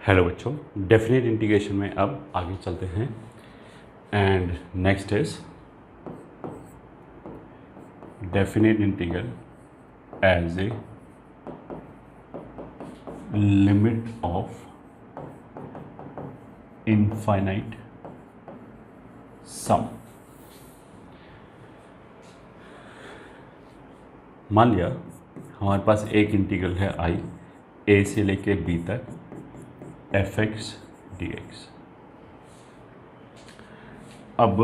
Hello बच्चों, definite integration में अब आगे चलते हैं and next is definite integral as a limit of infinite sum. मान लिया हमारे पास एक इंटीग्रल है आई ए से लेके बी तक एफ एक्स डी एक्स। अब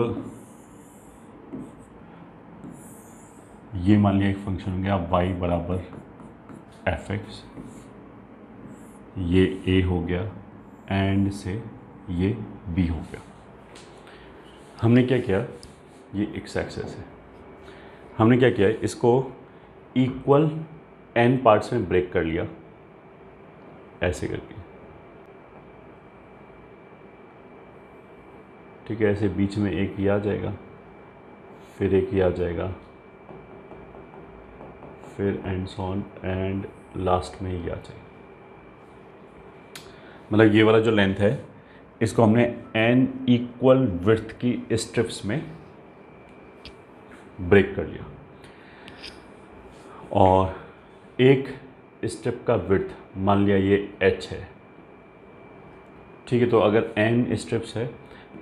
ये मान लिया एक फंक्शन हो गया y बराबर एफ एक्स, ये a हो गया एंड से ये b हो गया। हमने क्या किया, ये x एक्सेस है, हमने क्या किया इसको इक्वल n पार्ट्स में ब्रेक कर लिया ऐसे करके, ठीक है। ऐसे बीच में एक ही आ जाएगा, फिर एक ही आ जाएगा, फिर and so on and last में ही आ जाएगा। मतलब ये वाला जो लेंथ है इसको हमने n इक्वल विड्थ की स्ट्रिप्स में ब्रेक कर लिया और एक स्ट्रिप का विड्थ मान लिया ये h है, ठीक है। तो अगर n स्ट्रिप्स है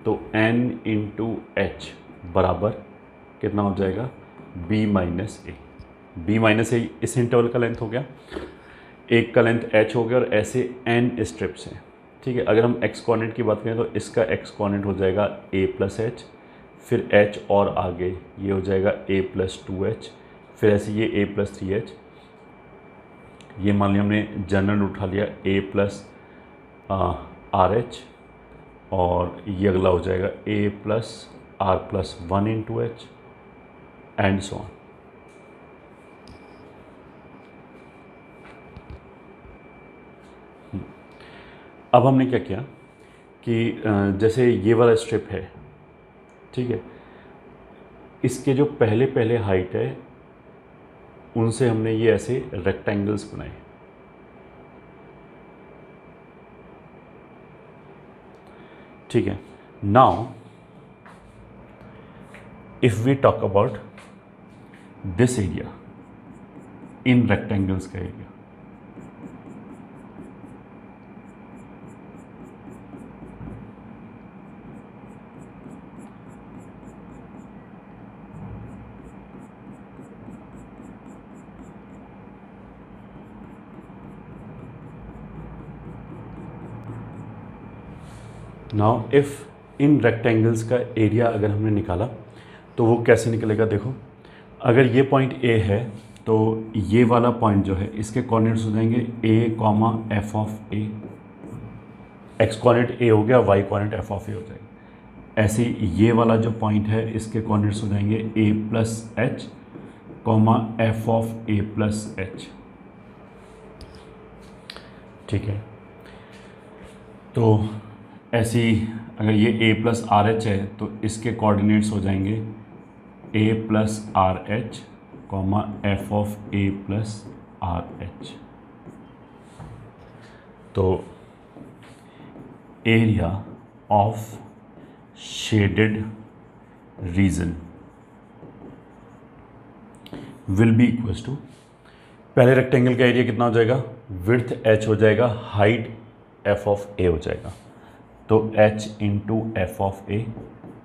तो n इंटू एच बराबर कितना हो जाएगा b माइनस ए। b माइनस ए इस इंटरवल का लेंथ हो गया, एक का लेंथ h हो गया और ऐसे n स्ट्रिप्स हैं, ठीक है। अगर हम x कोऑर्डिनेट की बात करें तो इसका x कोऑर्डिनेट हो जाएगा a प्लस एच, फिर h और आगे ये हो जाएगा a प्लस 2h, फिर ऐसे ये a प्लस 3h। ये मान लिया हमने जनरल उठा लिया a प्लस आर एच और ये अगला हो जाएगा a plus r plus 1 into h and so on. अब हमने क्या किया कि जैसे ये वाला स्ट्रिप है, ठीक है, इसके जो पहले पहले हाइट है उनसे हमने ये ऐसे रेक्टेंगल्स बनाए, ठीक है। Now if we talk about this area in rectangles का एरिया, नाउ इफ़ इन रेक्टेंगल्स का एरिया अगर हमने निकाला तो वो कैसे निकलेगा, देखो। अगर ये पॉइंट A है तो ये वाला पॉइंट जो है इसके कोऑर्डिनेट्स हो जाएंगे a comma f of A, x coordinate a हो गया, y कोऑर्डिनेट एफ ऑफ ए हो जाएगा। ऐसे ये वाला जो पॉइंट है इसके कोऑर्डिनेट्स हो जाएंगे a plus H comma f of a plus H, ठीक है। तो ऐसी अगर ये a प्लस आर एच है तो इसके कोऑर्डिनेट्स हो जाएंगे a plus r h comma f of a plus r h. तो area of shaded region will be equals to, पहले रेक्टेंगल का एरिया कितना हो जाएगा, विड्थ h हो जाएगा, हाइट f ऑफ a हो जाएगा, तो h into f of a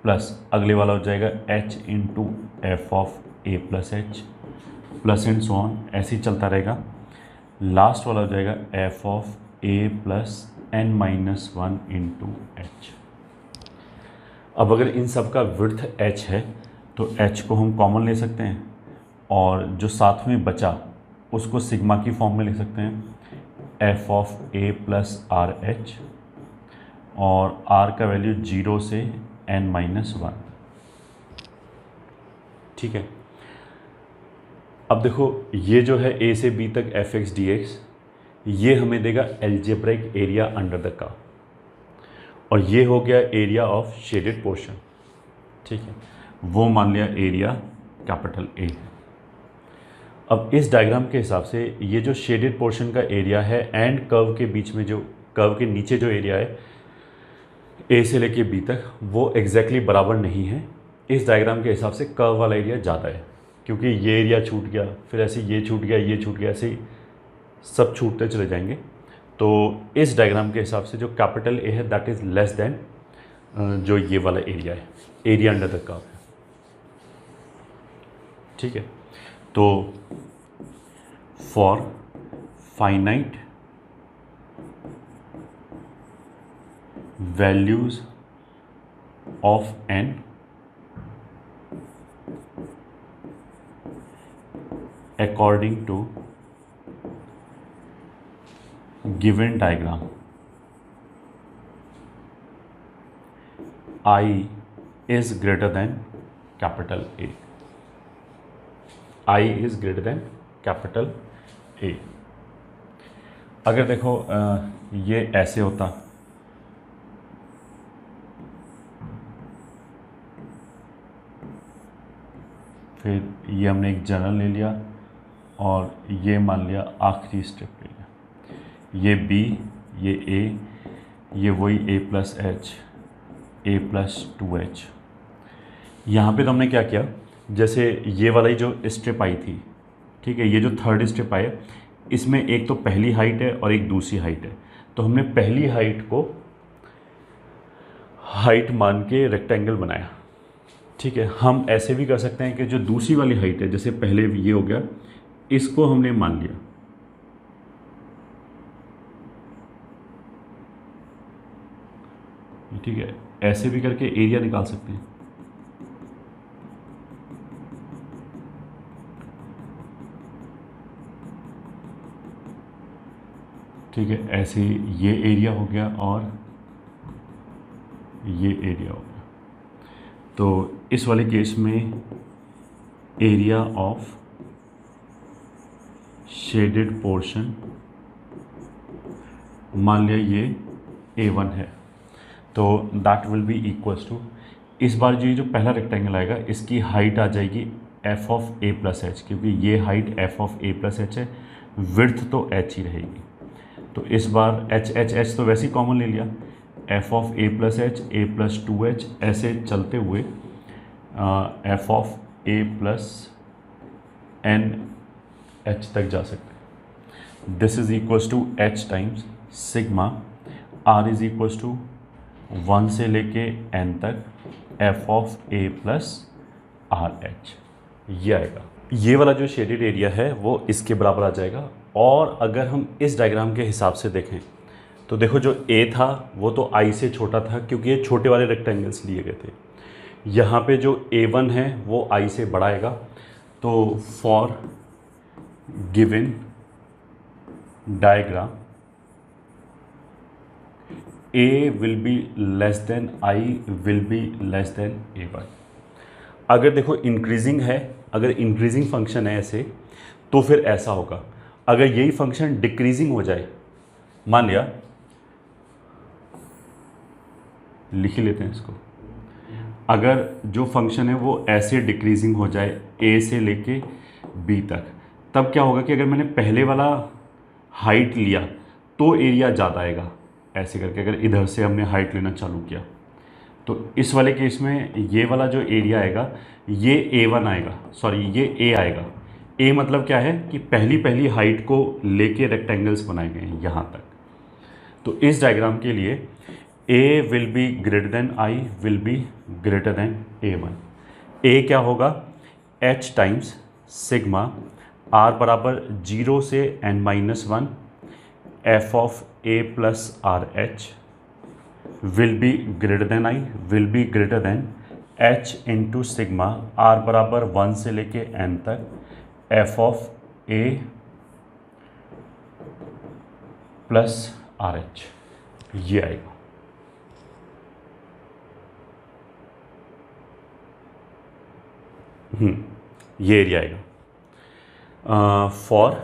plus अगले वाला हो जाएगा h into f of a plus h plus and so on, ऐसे ही चलता रहेगा। लास्ट वाला हो जाएगा f of a plus n minus 1 into h. अब अगर इन सब का विड्थ h है तो h को हम कॉमन ले सकते हैं और जो साथ में बचा उसको सिग्मा की फॉर्म में लिख सकते हैं, F of a plus r H और r का वैल्यू 0 से n माइनस 1, ठीक है। अब देखो ये जो है a से b तक एफ एक्स डी एक्स, ये हमें देगा algebraic area under the curve और ये हो गया एरिया ऑफ शेडेड पोर्शन, ठीक है। वो मान लिया एरिया कैपिटल A है। अब इस डायग्राम के हिसाब से ये जो शेडेड पोर्शन का एरिया है एंड कर्व के बीच में जो कर्व के नीचे जो एरिया है ए से लेके बी तक वो एग्जैक्टली बराबर नहीं है। इस डायग्राम के हिसाब से कर्व वाला एरिया ज़्यादा है, क्योंकि ये एरिया छूट गया, फिर ऐसे ये छूट गया, ये छूट गया, ऐसे ही सब छूटते चले जाएंगे। तो इस डायग्राम के हिसाब से जो कैपिटल ए है दैट इज़ लेस देन जो ये वाला एरिया है, एरिया अंडर द कर्व है। ठीक है, तो for finite values of n according to given diagram I is greater than capital A. I is greater than capital A. अगर देखो ये ऐसे होता, फिर ये हमने एक जनरल ले लिया और ये मान लिया आखिरी स्टेप ले लिया, ये बी, ये ए, ये वही ए प्लस एच, ए प्लस 2h। यहाँ पे तो हमने क्या किया, जैसे ये वाला ही जो स्टेप आई थी, ठीक है, ये जो थर्ड स्टेप आया इसमें एक तो पहली हाइट है और एक दूसरी हाइट है, तो हमने पहली हाइट को हाइट मान के रेक्टेंगल बनाया। ठीक है, हम ऐसे भी कर सकते हैं कि जो दूसरी वाली हाइट है, जैसे पहले ये हो गया, इसको हमने मान लिया, ठीक है, ऐसे भी करके एरिया निकाल सकते हैं। ठीक है, ऐसे ये एरिया हो गया और ये एरिया हो गया। तो इस वाले केस में एरिया ऑफ शेडेड पोर्शन मान लिया ये A1 है, तो that will be equals to, इस बार जो पहला रेक्टेंगल आएगा इसकी हाइट आ जाएगी f of a plus H, क्योंकि ये height f of a plus H है, विड्थ तो h ही रहेगी। तो इस बार h तो वैसे ही कॉमन ले लिया, f of a plus h, a plus 2h, ऐसे चलते हुए f of a plus n h तक जा सकते हैं। This is equals to h times sigma r is equals to 1 से लेके n तक f of a plus r h, ये आएगा। ये वाला जो शेडेड एरिया है वो इसके बराबर आ जाएगा। और अगर हम इस डायग्राम के हिसाब से देखें तो देखो जो a था वो तो i से छोटा था, क्योंकि ये छोटे वाले रेक्टेंगल्स लिए गए थे। यहाँ पे जो a1 है वो i से बड़ा आएगा। तो for given diagram a will be less than I will be less than a1। अगर देखो इंक्रीजिंग है, अगर इंक्रीजिंग फंक्शन है ऐसे, तो फिर ऐसा होगा। अगर यही फंक्शन डिक्रीजिंग हो जाए, मान लिया, लिख ही लेते हैं इसको, अगर जो फंक्शन है वो ऐसे डिक्रीजिंग हो जाए a से लेके b तक, तब क्या होगा कि अगर मैंने पहले वाला हाइट लिया तो एरिया ज़्यादा आएगा। ऐसे करके अगर इधर से हमने हाइट लेना चालू किया तो इस वाले केस में ये वाला जो एरिया आएगा ये a1 आएगा, सॉरी ये a आएगा। a मतलब क्या है कि पहली हाइट को लेके रेक्टेंगल्स बनाए गए हैं यहाँ तक। तो इस डायग्राम के लिए a will be greater than I will be greater than a1। a क्या होगा, h टाइम्स सिग्मा r बराबर 0 से n-1 f of a plus r H will be greater than I will be greater than h into sigma r बराबर 1 से लेके n तक f of a plus r h, ये आएगा। ये area आएगा फॉर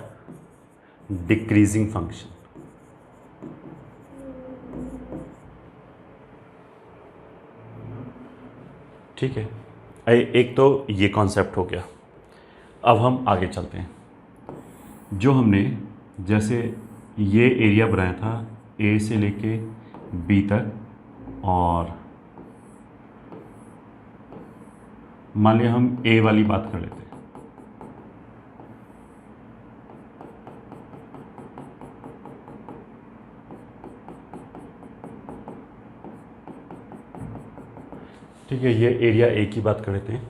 डिक्रीजिंग फंक्शन। ठीक है, एक तो ये कॉन्सेप्ट हो गया। अब हम आगे चलते हैं। जो हमने जैसे ये एरिया बनाया था ए से लेके बी तक, और मान लिया हम ए वाली बात कर लेते हैं। ठीक है, ये एरिया ए की बात कर लेते हैं।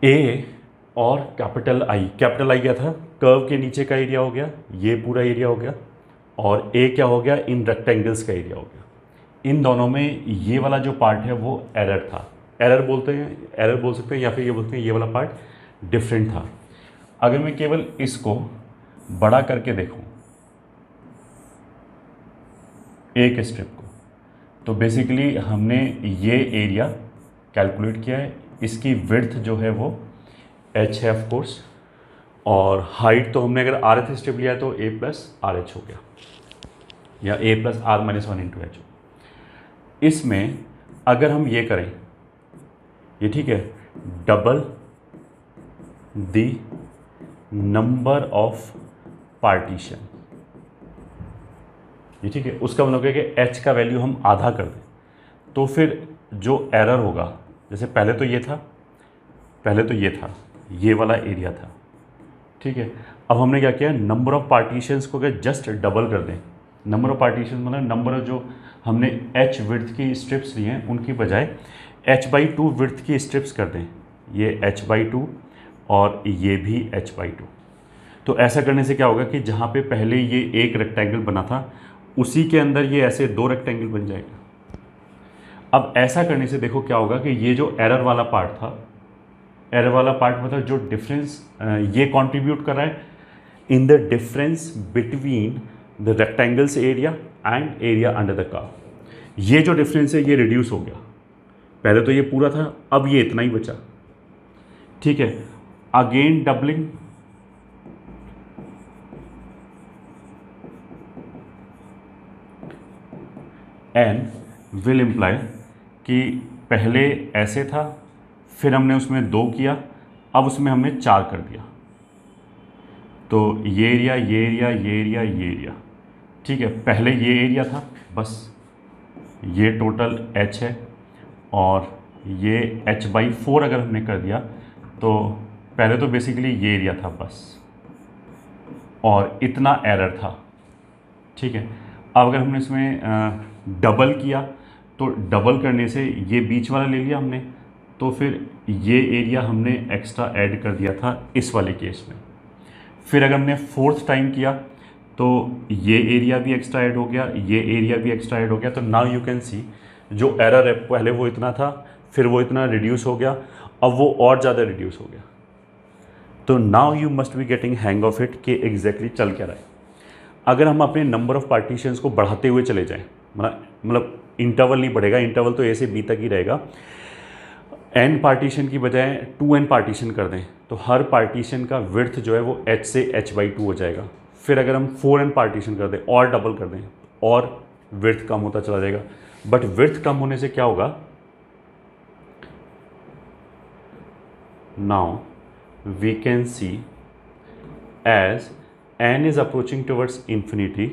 ए और कैपिटल आई क्या था, कर्व के नीचे का एरिया हो गया, ये पूरा एरिया हो गया, और ए क्या हो गया, इन रेक्टेंगल्स का एरिया हो गया। इन दोनों में ये वाला जो पार्ट है वो एरर था, एरर बोलते हैं, एरर बोल सकते हैं, या फिर ये बोलते हैं ये वाला पार्ट डिफरेंट था। अगर मैं केवल इसको बड़ा करके देखूं एक स्ट्रिप को, तो बेसिकली हमने ये एरिया कैलकुलेट किया है, इसकी विड्थ जो है वो h है ऑफ कोर्स, और हाइट तो हमने अगर आर एथ स्ट्रिप लिया है तो a प्लस आर एच हो गया, या a plus r minus one into h. इसमें अगर हम ये करें, ये ठीक है, double the number of partition, ये ठीक है, उसका मतलब है कि h का वैल्यू हम आधा कर दें, तो फिर जो एरर होगा, जैसे पहले तो ये था, ये वाला एरिया था, ठीक है। अब हमने क्या किया, नंबर ऑफ पार्टीशंस को अगर जस्ट डबल कर दें, नंबर ऑफ पार्टीशन मतलब नंबर जो हमने h विड्थ की स्ट्रिप्स ली हैं उनकी बजाय h/2 विड्थ की स्ट्रिप्स कर दें, ये h/2 और ये भी h/2। तो ऐसा करने से क्या होगा कि जहाँ पे पहले ये एक रेक्टेंगल बना था, उसी के अंदर ये ऐसे दो रेक्टेंगल बन जाएगा। अब ऐसा करने से देखो क्या होगा कि ये जो एरर वाला पार्ट था, एरर वाला पार्ट मतलब जो डिफरेंस ये कंट्रीब्यूट कर रहा है in the difference between the rectangles area and area under the curve, ये जो डिफरेंस है ये रिड्यूस हो गया। पहले तो ये पूरा था, अब ये इतना ही बचा, ठीक है। Again doubling, n will imply कि पहले ऐसे था, फिर हमने उसमें 2 किया, अब उसमें हमने 4 कर दिया, तो ये एरिया, ये एरिया, ये एरिया, ये एरिया, ठीक है। पहले ये एरिया था, बस ये टोटल h है, और ये h/4 अगर हमने कर दिया, तो पहले तो बेसिकली ये एरिया था बस, और इतना एरर था, ठीक है। अब अगर हमने इसमें डबल किया, तो डबल करने से ये बीच वाला ले लिया हमने, तो फिर ये एरिया हमने एक्स्ट्रा ऐड कर दिया था इस वाले केस में। फिर अगर हमने 4th टाइम किया तो ये एरिया भी एक्स्ट्रा ऐड हो गया, ये एरिया भी एक्स्ट्रा ऐड हो गया। तो नाउ यू कैन सी जो एरर है पहले वो इतना था, फिर वो इतना रिड्यूस हो गया, अब वो और ज़्यादा रिड्यूस हो गया। तो now you must be getting hang of it कि एग्जैक्टली चल क्या रहा है। अगर हम अपने नंबर ऑफ पार्टीशंस को बढ़ाते हुए चले जाएं, मतलब इंटरवल नहीं बढ़ेगा, इंटरवल तो ए से बी तक ही रहेगा, n पार्टीशन की बजाय 2n पार्टीशन कर दें, तो हर पार्टीशन का विड्थ जो है वो h से h/2 हो जाएगा। फिर अगर हम 4n पार्टीशन कर दें और डबल कर दें, और विड्थ कम होता चला जाएगा। बट विड्थ कम होने से क्या होगा, now we can see as n is approaching towards infinity,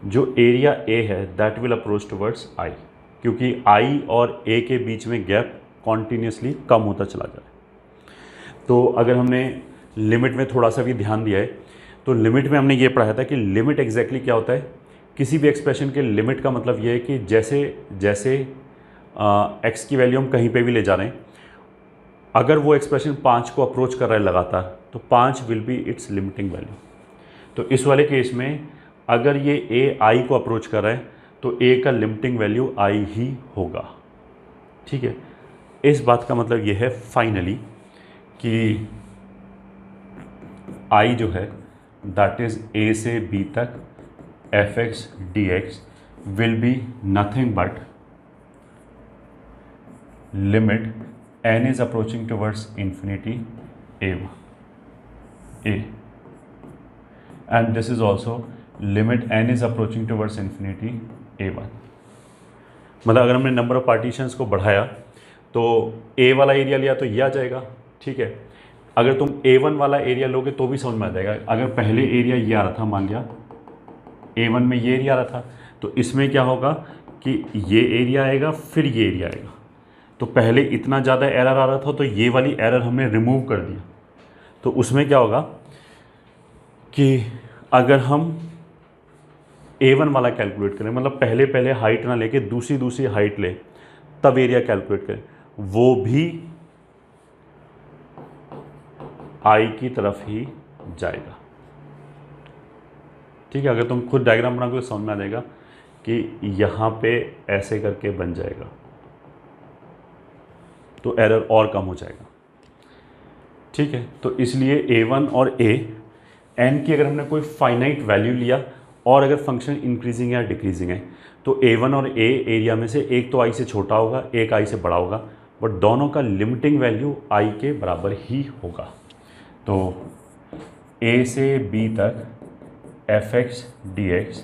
जो एरिया a है that will approach towards i, क्योंकि i और a के बीच में गैप कॉन्टीन्यूसली कम होता चला जाए। तो अगर हमने लिमिट में थोड़ा सा भी ध्यान दिया है, तो लिमिट में हमने ये पढ़ाया था कि लिमिट एग्जैक्टली क्या होता है। किसी भी एक्सप्रेशन के लिमिट का मतलब ये है कि जैसे जैसे x की वैल्यू हम कहीं पे भी ले जा रहे हैं, अगर वो एक्सप्रेशन 5 को अप्रोच कर रहा है लगातार, तो 5 will be it's limiting value. तो इस वाले केस में अगर ये a i को अप्रोच कर रहा है, तो a का लिमिटिंग वैल्यू i ही होगा, ठीक है। इस बात का मतलब ये है फाइनली कि i जो है दैट इज a से b तक f(x) dx will be nothing but limit n is approaching towards infinity a and this is also limit n is approaching towards infinity a1। मतलब अगर हमने नंबर ऑफ पार्टीशंस को बढ़ाया तो a वाला area लिया तो ये आ जाएगा, ठीक है। अगर तुम a1 वाला एरिया लोगे तो भी समझ में आ जाएगा। अगर पहले एरिया ये आ रहा था, मान लिया A1 में ये एरिया आ रहा था, तो इसमें क्या होगा कि ये एरिया आएगा फिर ये एरिया आएगा। तो पहले इतना ज़्यादा एरर आ रहा था तो ये वाली एरर हमने रिमूव कर दिया। तो उसमें क्या होगा कि अगर हम A1 वाला कैलकुलेट करें, मतलब पहले हाइट ना लेके दूसरी हाइट ले तब एरिया कैलकुलेट करें, वो भी I की तरफ ही जाएगा। ठीक है, अगर तुम खुद डायग्राम बनाओगे तो समझ में आ जाएगा कि यहाँ पे ऐसे करके बन जाएगा तो एरर और कम हो जाएगा। ठीक है, तो इसलिए A1 और n की अगर हमने कोई फाइनाइट वैल्यू लिया और अगर फंक्शन इंक्रीजिंग या डिक्रीजिंग है तो A1 और एरिया में से एक तो I से छोटा होगा, एक I से बड़ा होगा, बट दोनों का लिमिटिंग वैल्यू I के बराबर ही होगा। तो A से B तक fx dx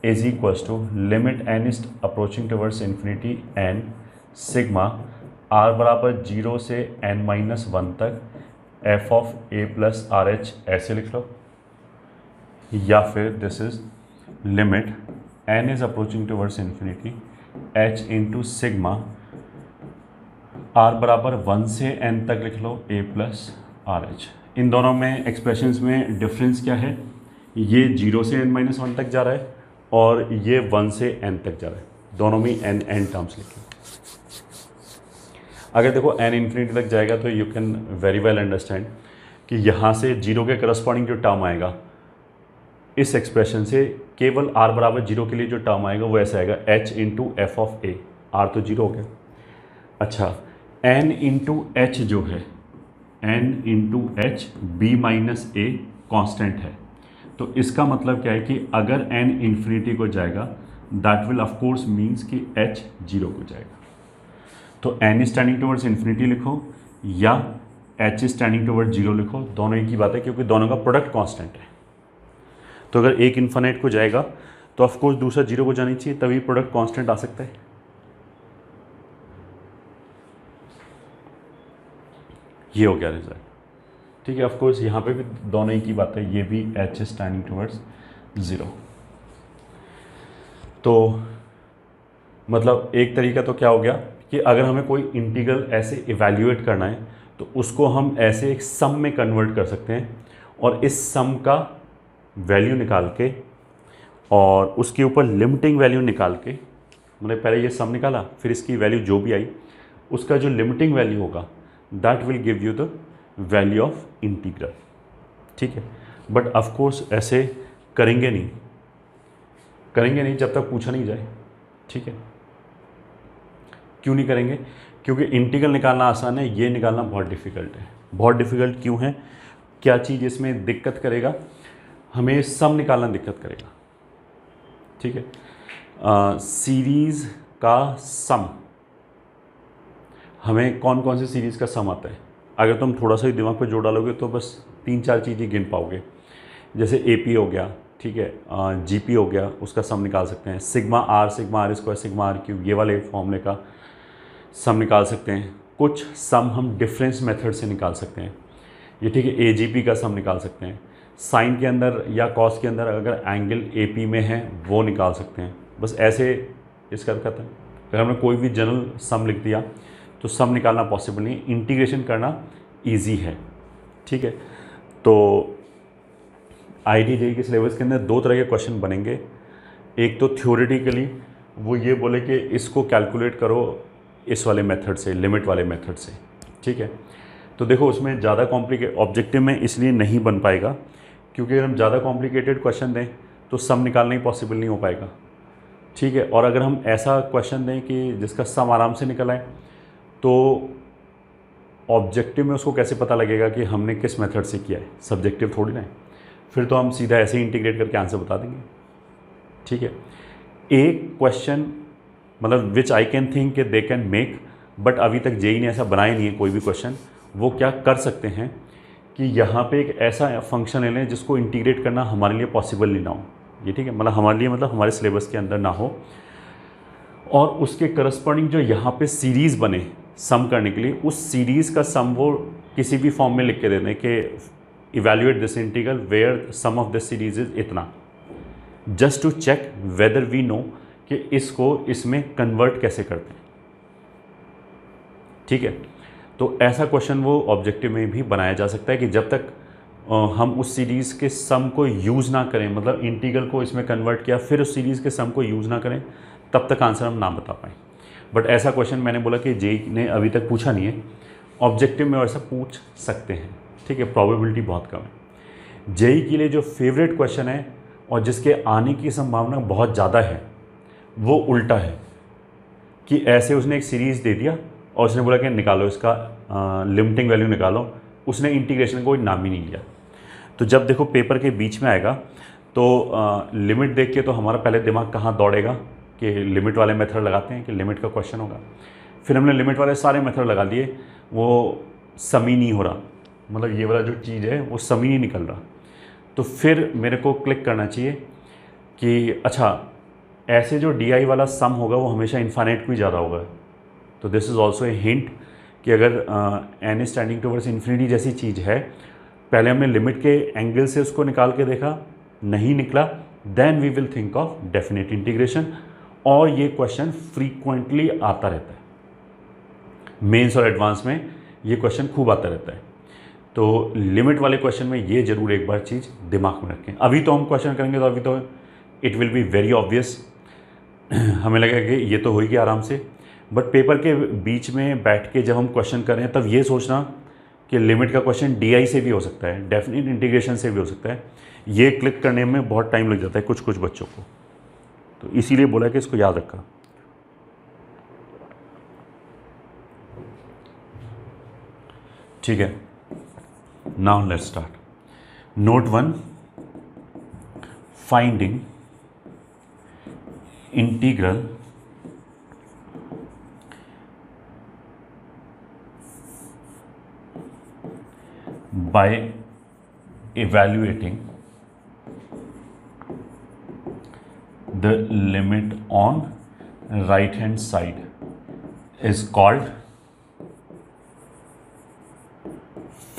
is equals to limit n is approaching towards infinity n sigma r बराबर 0 से n-1 तक f of a plus r h, ऐसे लिख लो, या फिर this is limit n is approaching towards infinity h into sigma r बराबर 1 से n तक लिख लो a प्लस आर एच। इन दोनों में एक्सप्रेशंस में डिफरेंस क्या है, ये 0 से n-1 तक जा रहा है और ये 1 से n तक जा रहा है, दोनों में n टर्म्स लिखें। अगर देखो n इन्फिनिटी तक जाएगा तो you can very well understand कि यहाँ से 0 के करस्पॉन्डिंग जो टर्म आएगा इस एक्सप्रेशन से, केवल r बराबर 0 के लिए जो टर्म आएगा वो ऐसा आएगा h into f of a, r तो 0 हो गया। अच्छा, n इंटू एच जो है, n into H b minus a constant है, तो इसका मतलब क्या है कि अगर n इन्फिनिटी को जाएगा that will of course means कि h 0 को जाएगा। तो n स्टैंडिंग टुवर्ड्स इन्फिनिटी लिखो या h स्टैंडिंग टुवर्ड्स 0 लिखो, दोनों एक ही बात है क्योंकि दोनों का प्रोडक्ट कांस्टेंट है। तो अगर एक इन्फिनिट को जाएगा तो ऑफ कोर्स दूसरा 0 को जानी चाहिए, तभी प्रोडक्ट कांस्टेंट आ सकता है। ये हो गया रिजल्ट। ठीक है, ऑफ कोर्स यहाँ पे भी दोनों एक ही बात है, ये भी h स्टैंडिंग टुवर्ड्स 0। तो मतलब एक तरीका तो क्या हो गया कि अगर हमें कोई इंटीग्रल ऐसे इवैल्यूएट करना है तो उसको हम ऐसे एक सम में कन्वर्ट कर सकते हैं और इस सम का वैल्यू निकाल के और उसके ऊपर लिमिटिंग वैल्यू निकाल के, मतलब पहले ये सम निकाला फिर इसकी वैल्यू जो भी आई उसका जो लिमिटिंग वैल्यू होगा that will give you the value of integral. ठीक है, बट ऑफ कोर्स ऐसे करेंगे नहीं जब तक पूछा नहीं जाए। ठीक है, क्यों नहीं करेंगे, क्योंकि इंटीग्रल निकालना आसान है, ये निकालना बहुत डिफ़िकल्ट है। बहुत डिफ़िकल्ट क्यों है, क्या चीज़ इसमें दिक्कत करेगा, हमें सम निकालना दिक्कत करेगा। ठीक है, सीरीज़ का सम, हमें कौन कौन सी सीरीज़ का सम आता है, अगर तुम थोड़ा सा ही दिमाग पे जोड़ डालोगे तो बस 3-4 चीज़ें गिन पाओगे। जैसे AP हो गया, ठीक है, GP हो गया, उसका सम निकाल सकते हैं, sigma R square sigma R cube, ये वाले फॉर्मूले का सम निकाल सकते हैं। कुछ सम हम डिफरेंस मेथड से निकाल सकते हैं, ये ठीक है, AGP का सम निकाल सकते हैं। साइन के अंदर या कॉस के अंदर अगर एंगल AP में है वो निकाल सकते हैं। बस ऐसे इसका खत्म। अगर हमने कोई भी जनरल सम लिख दिया तो सम निकालना पॉसिबल नहीं, इंटीग्रेशन करना ईजी है। ठीक है, तो IIT JEE के सिलेबस के अंदर 2 तरह के क्वेश्चन बनेंगे। एक तो थ्योरेटिकली वो ये बोले कि इसको कैलकुलेट करो इस वाले मेथड से, लिमिट वाले मेथड से। ठीक है, तो देखो उसमें ज़्यादा कॉम्प्लिकेट ऑब्जेक्टिव में इसलिए नहीं बन पाएगा क्योंकि अगर हम ज़्यादा कॉम्प्लिकेटेड क्वेश्चन दें तो सम निकालना ही पॉसिबल नहीं हो पाएगा। ठीक है, और अगर हम ऐसा क्वेश्चन दें कि जिसका सम आराम से निकल आए तो ऑब्जेक्टिव में उसको कैसे पता लगेगा कि हमने किस मेथड से किया है, सब्जेक्टिव थोड़ी ना है। फिर तो हम सीधा ऐसे ही इंटीग्रेट करके आंसर बता देंगे। ठीक है, एक क्वेश्चन मतलब विच आई कैन थिंक कि दे कैन मेक, बट अभी तक JEE ने ऐसा बनाया नहीं है कोई भी क्वेश्चन। वो क्या कर सकते हैं कि यहाँ पे एक ऐसा फंक्शन ले लें जिसको इंटीग्रेट करना हमारे लिए पॉसिबल नहीं ना हो। ये ठीक है, मतलब हमारे लिए मतलब हमारे सिलेबस के अंदर ना हो, और उसके करस्पॉन्डिंग जो यहाँ पे सीरीज़ बने सम करने के लिए, उस सीरीज़ का सम वो किसी भी फॉर्म में लिख के दे दें कि evaluate this integral where sum of this series is इतना। Just to check whether we know कि इसको इसमें कन्वर्ट कैसे करते हैं। ठीक है, तो ऐसा क्वेश्चन वो ऑब्जेक्टिव में भी बनाया जा सकता है कि जब तक हम उस सीरीज़ के सम को यूज़ ना करें, मतलब इंटीग्रल को इसमें कन्वर्ट किया फिर उस सीरीज़ के सम को यूज़ ना करें, तब तक आंसर हम ना बता पाएँ। बट ऐसा क्वेश्चन मैंने बोला कि जेई ने अभी तक पूछा नहीं है, ऑब्जेक्टिव में वैसा पूछ सकते हैं। ठीक है, प्रोबेबिलिटी बहुत कम है। जेई के लिए जो फेवरेट क्वेश्चन है और जिसके आने की संभावना बहुत ज़्यादा है वो उल्टा है, कि ऐसे उसने एक सीरीज़ दे दिया और उसने बोला कि निकालो इसका लिमिटिंग वैल्यू निकालो, उसने इंटीग्रेशन का कोई नाम ही नहीं लिया। तो जब देखो पेपर के बीच में आएगा तो लिमिट देख के तो हमारा पहले दिमाग कहाँ दौड़ेगा कि लिमिट वाले मेथड लगाते हैं कि लिमिट का क्वेश्चन होगा। फिर हमने लिमिट वाले सारे मेथड लगा लिए, वो सम ही नहीं हो रहा, मतलब ये वाला जो चीज़ है वो सम ही नहीं निकल रहा। तो फिर मेरे को क्लिक करना चाहिए कि अच्छा ऐसे जो डी आई वाला सम होगा वो हमेशा इन्फाइनाइट को ही ज़्यादा होगा। तो this is also a hint कि अगर एन स्टैंडिंग टुवर्ड्स इन्फिनिटी जैसी चीज़ है, पहले हमने लिमिट के एंगल से उसको निकाल के देखा, नहीं निकला, then we will think of definite integration. और ये क्वेश्चन फ्रीक्वेंटली आता रहता है, मेंस और एडवांस में ये क्वेश्चन खूब आता रहता है। तो लिमिट वाले क्वेश्चन में ये जरूर एक बार चीज़ दिमाग में रखें। अभी तो हम क्वेश्चन करेंगे तो अभी तो it will be very obvious, हमें लगेगा कि ये तो हो ही गया आराम से। बट पेपर के बीच में बैठ के जब हम क्वेश्चन करें तब ये सोचना कि लिमिट का क्वेश्चन डीआई से भी हो सकता है, डेफिनेट इंटीग्रेशन से भी हो सकता है, ये क्लिक करने में बहुत टाइम लग जाता है कुछ बच्चों को। तो इसीलिए बोला कि इसको याद रखा। ठीक है, now let's start. Note 1, finding integral by evaluating the limit on right hand side is called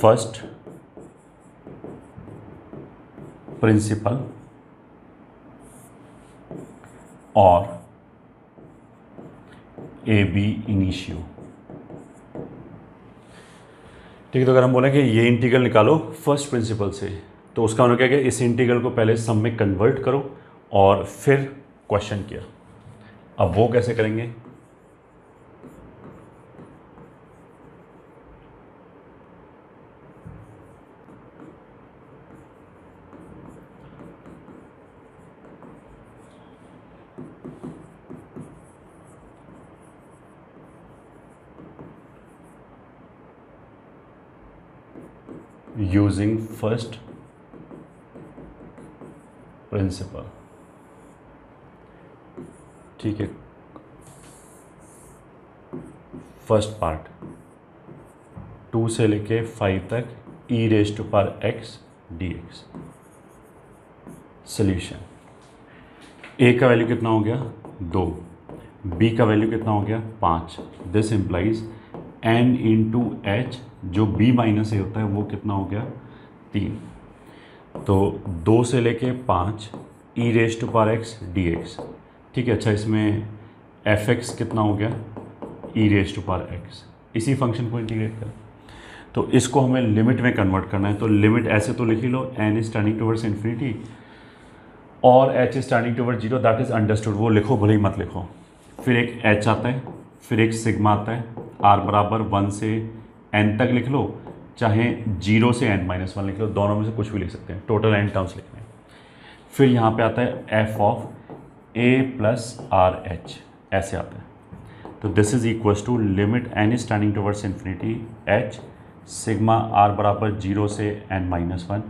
first principle or ab initio। ठीक है, तो अगर हम बोलें कि ये इंटीग्रल निकालो फर्स्ट प्रिंसिपल से, तो उसका मतलब क्या है कि इस इंटीग्रल को पहले सम में कन्वर्ट करो और फिर क्वेश्चन किया। अब वो कैसे करेंगे? Using first principle. ठीक है, फर्स्ट पार्ट 2 से लेके 5 तक e raise to power x dx। Solution, a का वैल्यू कितना हो गया 2, b का वैल्यू कितना हो गया 5। This implies n into H जो b माइनस ए होता है वो कितना हो गया 3। तो 2 से लेके 5 e raise to power x dx। ठीक है, अच्छा इसमें fx कितना हो गया e raise to power x। इसी फंक्शन को इंटीग्रेट करें तो इसको हमें लिमिट में कन्वर्ट करना है। तो लिमिट ऐसे तो लिख ही लो, n is turning towards infinity और h is turning towards 0, that is understood. वो लिखो भले ही मत लिखो। फिर एक h आता है, फिर एक सिग्मा आता है, r बराबर 1 से n तक लिख लो, चाहे 0 से n-1 लिख लो, दोनों में से कुछ भी लिख सकते हैं, टोटल n टर्म्स लिखने हैं। फिर यहाँ पे आता है f of a plus r h, ऐसे आता है। तो this is equals to limit n is turning towards infinity h sigma r बराबर 0 से n-1।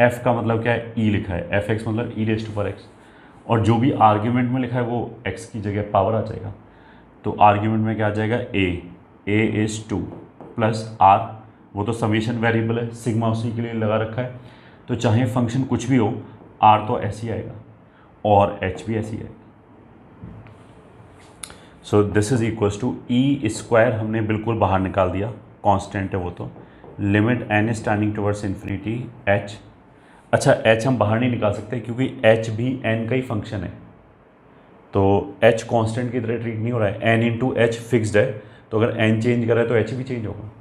f का मतलब क्या है, e लिखा है, fx मतलब e raise to power x, और जो भी आर्ग्यूमेंट में लिखा है वो x की जगह पावर आ जाएगा। तो आर्ग्यूमेंट में क्या आ जाएगा a इज़ 2 प्लस r, वो तो समेशन वेरिएबल है, सिग्मा उसी के लिए लगा रखा है, तो चाहे फंक्शन कुछ भी हो r तो ऐसे ही आएगा और h भी ऐसे ही आएगा। So this is equals to e square हमने बिल्कुल बाहर निकाल दिया, कांस्टेंट है वो तो, limit n is turning towards infinity h। अच्छा h हम बाहर नहीं निकाल सकते क्योंकि h भी n का ही फंक्शन है, तो h कांस्टेंट की तरह ट्रीट नहीं हो रहा है, n इंटू एच फिक्सड है, तो अगर n चेंज कर रहा है तो h भी चेंज होगा।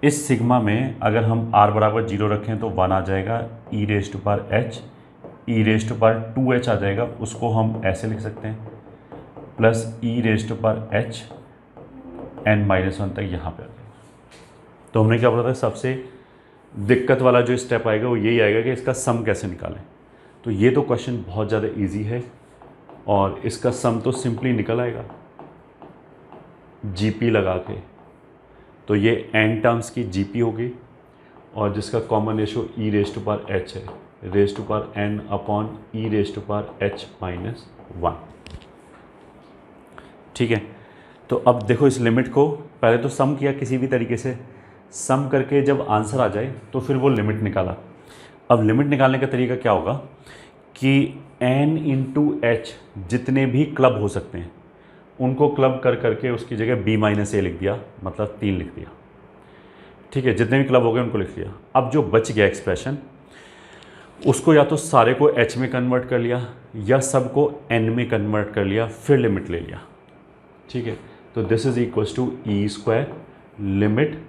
इस सिग्मा में अगर हम r बराबर 0 रखें तो 1 आ जाएगा, e raise to power h, e raise to power 2h आ जाएगा, उसको हम ऐसे लिख सकते हैं, plus e raise to power h n-1 तक यहाँ पे आ जाएगा। तो हमने क्या बोला था, सबसे दिक्कत वाला जो स्टेप आएगा वो यही आएगा कि इसका सम कैसे निकालें। तो ये तो क्वेश्चन बहुत ज़्यादा इजी है और इसका सम तो सिंपली निकल आएगा जीपी लगा के। तो ये n टर्म्स की जीपी होगी और जिसका common ratio e raise to power h है, raise to power n upon e raise to power h-1। ठीक है, तो अब देखो इस लिमिट को पहले तो सम किया किसी भी तरीके से, सम करके जब आंसर आ जाए तो फिर वो लिमिट निकाला। अब लिमिट निकालने का तरीका क्या होगा कि n इंटू एच जितने भी क्लब हो सकते हैं उनको क्लब कर करके उसकी जगह b माइनस ए लिख दिया, मतलब 3 लिख दिया। ठीक है, जितने भी क्लब हो गए उनको लिख लिया। अब जो बच गया एक्सप्रेशन उसको या तो सारे को h में कन्वर्ट कर लिया या सबको n में कन्वर्ट कर लिया, फिर लिमिट ले लिया। ठीक है, तो this is equals to e square limit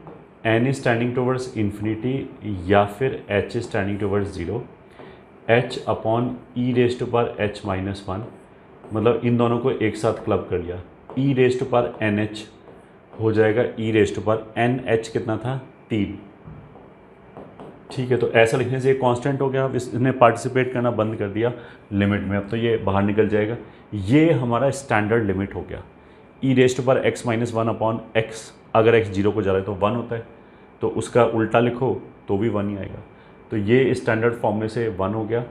n is standing towards infinity या फिर h is standing towards 0, h upon e raise to power h-1, मतलब इन दोनों को एक साथ क्लब कर लिया, e raise to power n h हो जाएगा, e raise to power n h कितना था 3। ठीक है, तो ऐसा लिखने से ये कांस्टेंट हो गया। अब इसने पार्टिसिपेट करना बंद कर दिया लिमिट में, अब तो ये बाहर निकल जाएगा। ये हमारा स्टैंडर्ड लिमिट हो गया, e raise to power x-1 upon x, अगर x 0 को जा रहा है तो 1 होता है, तो उसका उल्टा लिखो तो भी 1 ही आएगा। तो ये स्टैंडर्ड फॉर्म में से 1 हो गया।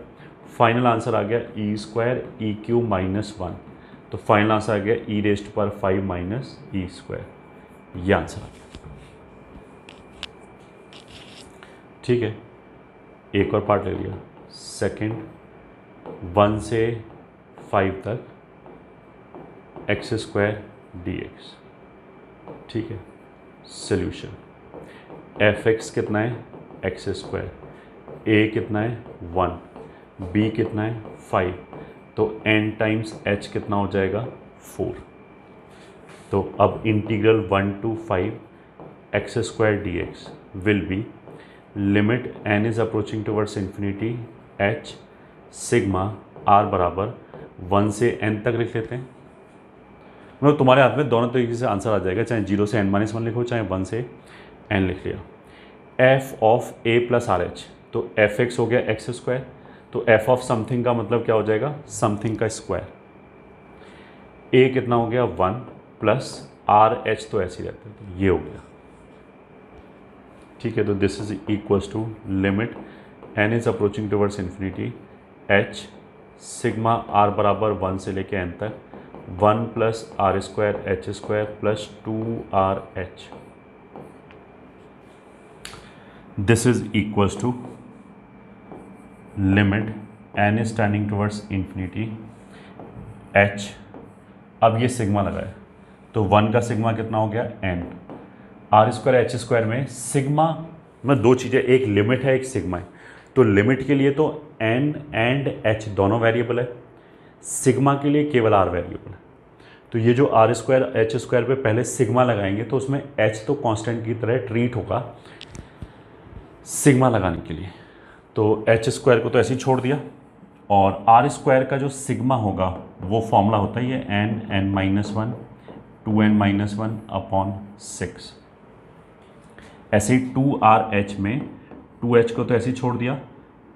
फाइनल आंसर आ गया ई स्क्वायर ई क्यू -1, तो फाइनल आंसर आ गया e raise to power 5 minus e square, ये आंसर आ गया। ठीक है, एक और पार्ट ले लिया, सेकंड 1 से 5 तक एक्स स्क्वायर डी एक्स। ठीक है, सोल्यूशन एफ एक्स कितना है एक्स स्क्वायर, ए कितना है 1, बी कितना है 5, तो n टाइम्स h कितना हो जाएगा 4। तो अब integral 1 to 5 x square d x will be limit n is approaching towards infinity h sigma r बराबर 1 से n तक लिख लेते हैं। मतलब तुम्हारे हाथ में दोनों तरीके से आंसर आ जाएगा, चाहे 0 से n-1 लिखो चाहे 1 से n लिख लिया। f of a plus r h, तो एफ एक्स हो गया एक्स स्क्वायर, तो एफ ऑफ समथिंग का मतलब क्या हो जाएगा समथिंग का स्क्वायर। ए कितना हो गया 1 प्लस आर एच, तो ऐसे ही रहता है, तो ये हो गया। ठीक है, तो this is equals to limit n is approaching towards infinity h sigma r बराबर 1 से लेके एन तक 1 plus r square h square plus 2RH। This is equals to limit n is standing towards infinity h. अब ये sigma लगा है तो 1 का सिग्मा कितना हो गया n, r square h square में सिग्मा में दो चीज़ें, एक लिमिट है एक सिग्मा है। तो लिमिट के लिए तो n एंड h दोनों वेरिएबल है, सिग्मा के लिए केवल r वेरिएबल है। तो ये जो आर स्क्वायर एच स्क्वायर पे पहले सिग्मा लगाएंगे तो उसमें h तो कांस्टेंट की तरह ट्रीट होगा सिग्मा लगाने के लिए, तो एच स्क्वायर को तो ऐसे ही छोड़ दिया और आर स्क्वायर का जो सिग्मा होगा वो फॉर्मूला होता है ये n-1 2n-1 अपॉन 6। ऐसे ही 2RH में 2h को तो ऐसे ही छोड़ दिया,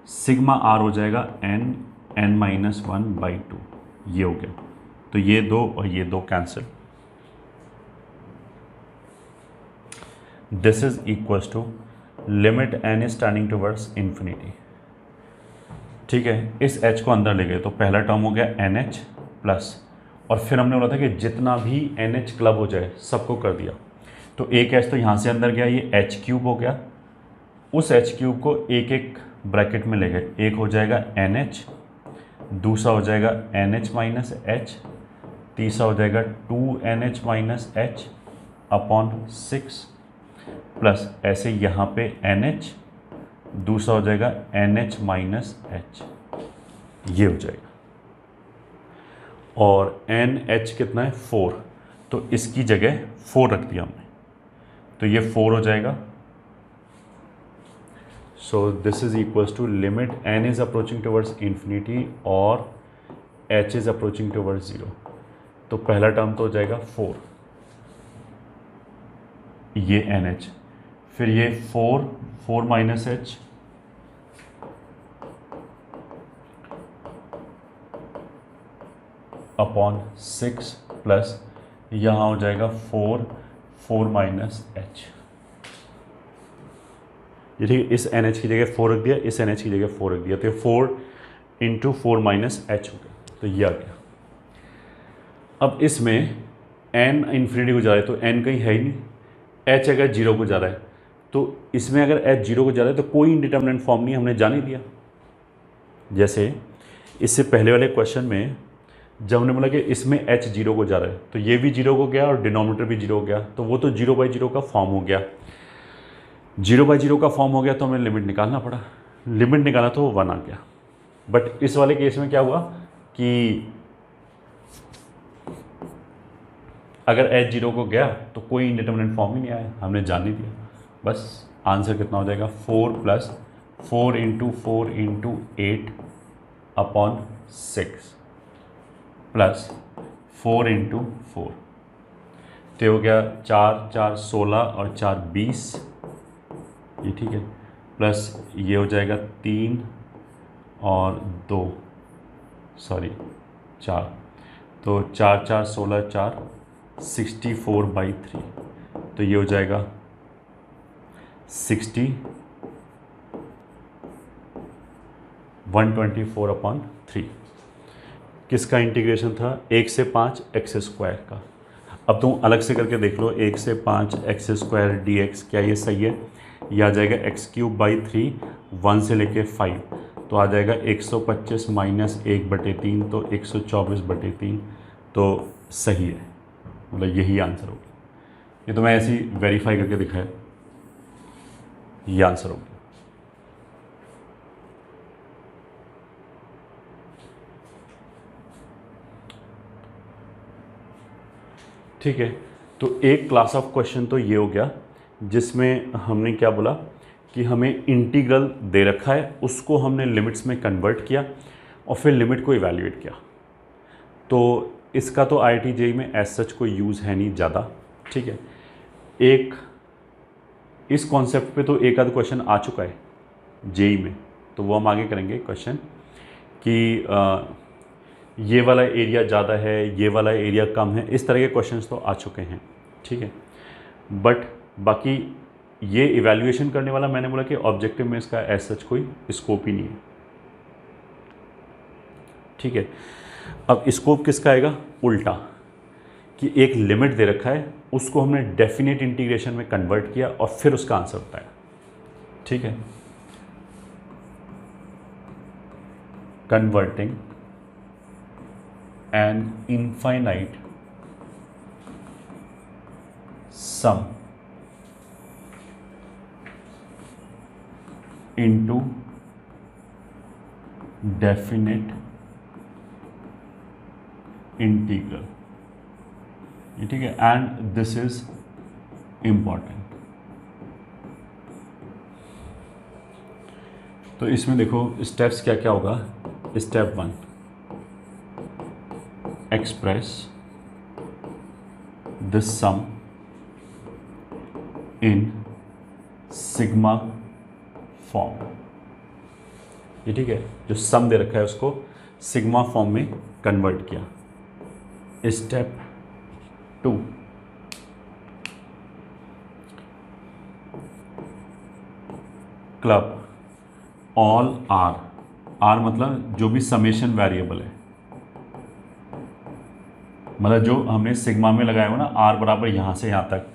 सिग्मा r हो जाएगा n-1/2, ये हो गया। तो ये दो और ये दो cancel. This is equals to limit n is standing towards infinity. ठीक है, इस h को अंदर ले गए तो पहला टर्म हो गया NH प्लस, और फिर हमने बोला था कि जितना भी NH क्लब हो जाए सबको कर दिया, तो एक h तो यहाँ से अंदर गया, ये h³ हो गया, उस h³ को एक एक ब्रैकेट में ले गए, एक हो जाएगा NH, दूसरा हो जाएगा NH माइनस H, तीसरा हो जाएगा 2NH minus H upon 6 plus ऐसे यहाँ पे NH दूसरा हो जाएगा NH माइनस H, ये हो जाएगा। और NH कितना है 4, तो इसकी जगह 4 रख दिया हमने, तो ये 4 हो जाएगा। So this is equals to limit n is approaching towards infinity और h इज अप्रोचिंग टुवर्ड्स 0। तो पहला टर्म तो हो जाएगा 4, ये NH, फिर ये 4 माइनस H, अपॉन 6 प्लस यहाँ हो जाएगा 4 माइनस H। ये ठीक है, इस NH की जगह 4 रख दिया, इस NH की जगह 4 रख दिया, तो ये 4 इंटू 4 माइनस H हो गया, तो ये आ गया। अब इसमें n इन्फिनिटी को जा रहा है तो n कहीं है ही नहीं, h अगर 0 को जा रहा है तो इसमें अगर h 0 को जा रहा है तो कोई इंडिटरमिनेंट फॉर्म नहीं, हमने जान ही दिया। जैसे इससे पहले वाले क्वेश्चन में जब हमने बोला कि इसमें h 0 को जा रहा है तो ये भी 0 को गया और डिनोमिनेटर भी 0 हो गया, तो वो तो 0/0 का फॉर्म हो गया। 0/0 का फॉर्म हो गया तो हमें लिमिट निकालना पड़ा, लिमिट निकाला तो वो 1 आ गया। बट इस वाले केस में क्या हुआ कि अगर h 0 को गया तो कोई इंडिटरमिनेंट फॉर्म ही नहीं आया, हमने जान नहीं दिया। बस आंसर कितना हो जाएगा 4 plus 4 into 4 into 8 upon 6 plus 4 into 4, तो हो गया 4 4 16 और 4 20, ये ठीक है, प्लस ये हो जाएगा 3 और 2 4, तो 4 4 16 4 64/3, तो ये हो जाएगा 124/3। किसका इंटीग्रेशन था? 1 से 5 x स्क्वायर का। अब तुम अलग से करके देख लो, 1 से 5 x स्क्वायर dx, क्या ये सही है? ये आ जाएगा x³ 1 से लेके 5, तो आ जाएगा 125 माइनस 1/3, तो 124/3, तो सही है, मतलब यही आंसर होगा। ये तो मैं ऐसे ही वेरीफाई करके दिखाया, ये आंसर होगा। ठीक है, तो एक क्लास ऑफ क्वेश्चन तो ये हो गया जिसमें हमने क्या बोला कि हमें इंटीग्रल दे रखा है, उसको हमने लिमिट्स में कन्वर्ट किया और फिर लिमिट को इवैल्यूएट किया। तो इसका तो IIT JEE में एज सच कोई यूज़ है नहीं ज़्यादा। ठीक है, एक इस कॉन्सेप्ट पे तो एक आध क्वेश्चन आ चुका है JEE में, तो वो हम आगे करेंगे क्वेश्चन कि ये वाला एरिया ज़्यादा है, ये वाला एरिया कम है, इस तरह के क्वेश्चंस तो आ चुके हैं। ठीक है, बट बाकी ये इवैल्यूएशन करने वाला, मैंने बोला कि ऑब्जेक्टिव में इसका एज सच कोई स्कोप ही नहीं है। ठीक है, अब स्कोप किसका आएगा? उल्टा, कि एक लिमिट दे रखा है, उसको हमने डेफिनेट इंटीग्रेशन में कन्वर्ट किया और फिर उसका आंसर बताया। ठीक है, converting an infinite sum into definite integral, ये ठीक है, and this is important। तो इसमें देखो स्टेप्स क्या क्या होगा। Step 1, express this sum in sigma form, ये ठीक है, जो सम दे रखा है उसको सिग्मा फॉर्म में कन्वर्ट किया। स्टेप 2, क्लब ऑल आर मतलब जो भी समेशन वेरिएबल है, मतलब जो हमने सिग्मा में लगाया हुआ ना आर बराबर यहाँ से यहाँ तक।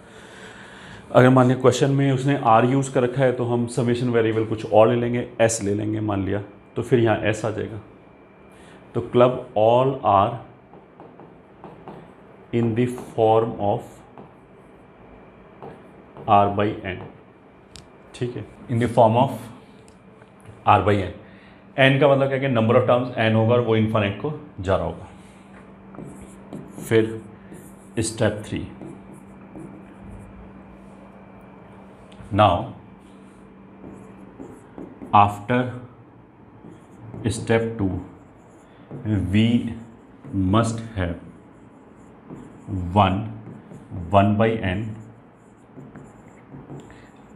अगर मान लिया क्वेश्चन में उसने आर यूज़ कर रखा है तो हम समेशन वेरिएबल कुछ और ले लेंगे, एस ले लेंगे मान लिया, तो फिर यहाँ एस आ जाएगा। तो club all r in the form of r/n, ठीक है, in the form of r by n. N का मतलब क्या कि नंबर ऑफ टर्म्स एन होगा और वो इन्फिनिट को जा रहा होगा। फिर step 3, now after step 2 we must have 1 by n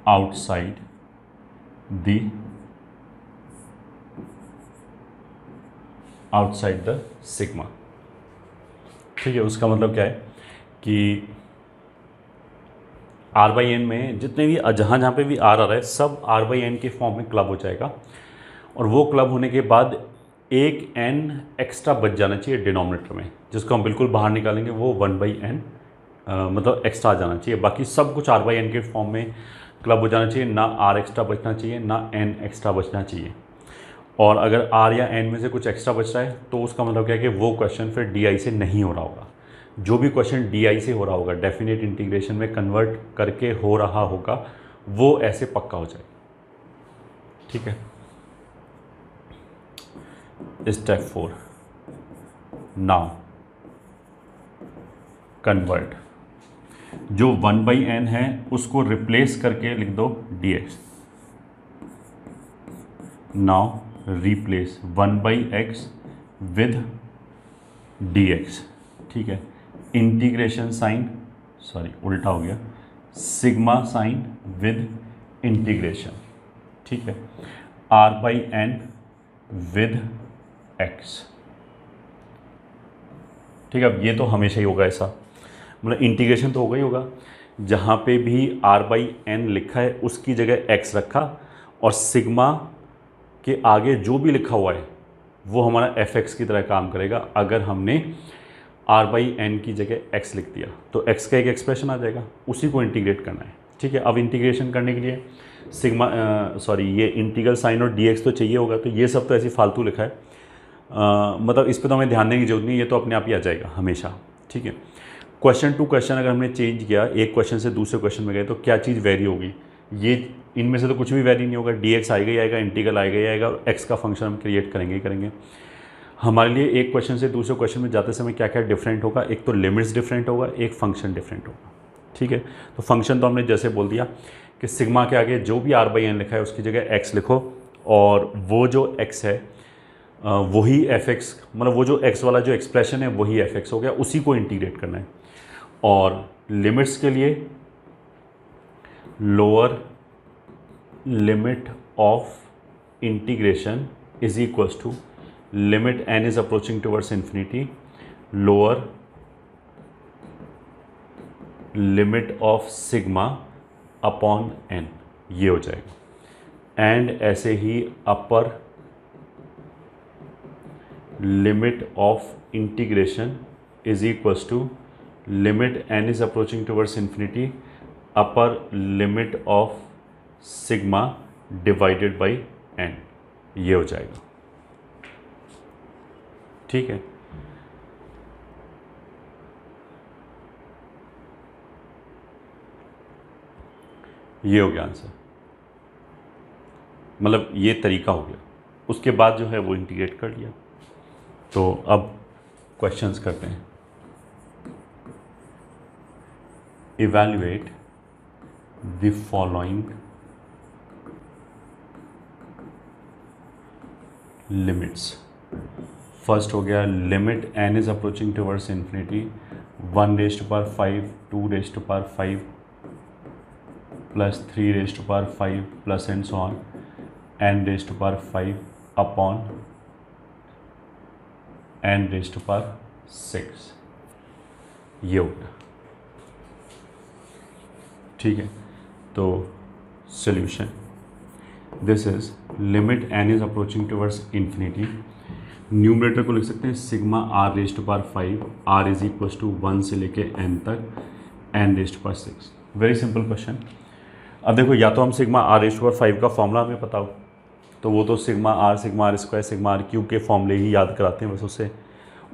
outside the sigma। ठीक है, उसका मतलब क्या है कि आर बाई एन में जितने भी जहाँ जहाँ पे भी आर आ रहा है सब आर बाई एन के फॉर्म में क्लब हो जाएगा, और वो क्लब होने के बाद एक n एक्स्ट्रा बच जाना चाहिए डिनोमिनेटर में, जिसको हम बिल्कुल बाहर निकालेंगे, वो 1 बाई एन मतलब एक्स्ट्रा आ जाना चाहिए। बाकी सब कुछ आर बाई एन के फॉर्म में क्लब हो जाना चाहिए, ना आर एक्स्ट्रा बचना चाहिए ना n एक्स्ट्रा बचना चाहिए। और अगर r या n में से कुछ एक्स्ट्रा बच रहा है तो उसका मतलब क्या है कि वो क्वेश्चन फिर डी से नहीं हो रहा होगा। जो भी क्वेश्चन डी से हो रहा होगा, डेफिनेट इंटीग्रेशन में कन्वर्ट करके हो रहा होगा, वो ऐसे पक्का हो जाएगा। ठीक है, स्टेप 4, नाउ कन्वर्ट जो 1 बाई एन है उसको रिप्लेस करके लिख दो dx। Now replace 1 by x with dx। ठीक है, इंटीग्रेशन साइन, सॉरी उल्टा हो गया, सिग्मा साइन विद इंटीग्रेशन। ठीक है, r by n with x। ठीक है, अब ये तो हमेशा ही होगा ऐसा, मतलब इंटीग्रेशन तो होगा ही होगा। जहाँ पे भी r बाई एन लिखा है उसकी जगह x रखा, और सिग्मा के आगे जो भी लिखा हुआ है वो हमारा fx की तरह काम करेगा। अगर हमने r बाई एन की जगह x लिख दिया तो x का एक एक्सप्रेशन आ जाएगा, उसी को इंटीग्रेट करना है। ठीक है, अब इंटीग्रेशन करने के लिए सिग्मा ये इंटीग्रल साइन और dx तो चाहिए होगा, तो ये सब तो ऐसे फालतू लिखा है, मतलब इस पर तो हमें ध्यान देने की जरूरत नहीं, ये तो अपने आप ही आ जाएगा हमेशा। ठीक है, क्वेश्चन टू क्वेश्चन अगर हमने चेंज किया, एक क्वेश्चन से दूसरे क्वेश्चन में गए, तो क्या चीज़ वेरी होगी? ये इनमें से तो कुछ भी वेरी नहीं होगा, dx आएगा ही आएगा, इंटीग्रल आएगा ही आएगा, और x का फंक्शन हम क्रिएट करेंगे ही करेंगे। हमारे लिए एक क्वेश्चन से दूसरे क्वेश्चन में जाते समय क्या क्या डिफरेंट होगा, एक तो लिमिट्स डिफरेंट होगा, एक फंक्शन डिफरेंट होगा। ठीक है, तो फंक्शन तो हमने जैसे बोल दिया कि सिग्मा के आगे जो भी r बाई एन लिखा है उसकी जगह x लिखो, और वो जो x है वही fx, मतलब वो जो x वाला जो एक्सप्रेशन है वही fx हो गया, उसी को इंटीग्रेट करना है। और लिमिट्स के लिए lower limit of integration is equals to limit n is approaching towards infinity, lower limit of sigma upon n, ये हो जाएगा। एंड ऐसे ही upper limit of integration is equals to limit n is approaching towards infinity, upper limit of sigma divided by n, ये हो जाएगा। ठीक है, ये हो गया आंसर, मतलब ये तरीका हो गया। उसके बाद जो है वो इंटीग्रेट कर लिया। तो अब क्वेश्चंस करते हैं। Evaluate the following limits. First हो गया limit n is approaching towards infinity, 1 raised to power 5, 2 raised to power 5 plus 3 raised to power 5 plus and so on n raised to power 5 upon n raised to power 6, ये हो गया। ठीक है, तो solution, this is limit n is approaching towards infinity. Numerator को लिख सकते हैं sigma r raised to power 5, r is equals to 1 से लेके n तक, n raised to power 6। Very simple question. अब देखो, या तो हम sigma r raised to power 5 का फॉर्मूला हमें पता हो, तो वो तो sigma r square sigma r cube के फॉर्मूले ही याद कराते हैं, बस उससे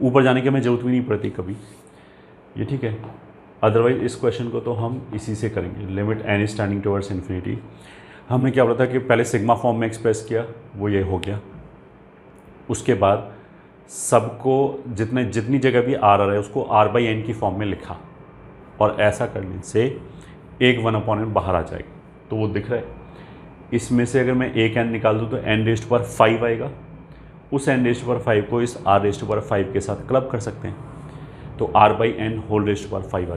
ऊपर जाने की हमें ज़रूरत भी नहीं पड़ती कभी, ये ठीक है। अदरवाइज इस क्वेश्चन को तो हम इसी से करेंगे, limit n standing towards infinity. हमने क्या बोला था कि पहले सिग्मा फॉर्म में एक्सप्रेस किया, वो ये हो गया। उसके बाद सबको जितनी जगह भी आर आ रहा है उसको आर बाई एन की फॉर्म में लिखा, और ऐसा करने से एक 1/n बाहर आ जाएगा, तो वो दिख रहा है। इसमें से अगर मैं एक एन निकाल दूँ तो n⁵ आएगा। उस n⁵ को इस r⁵ के साथ क्लब कर सकते हैं, तो r/n⁵ आ जाएगा।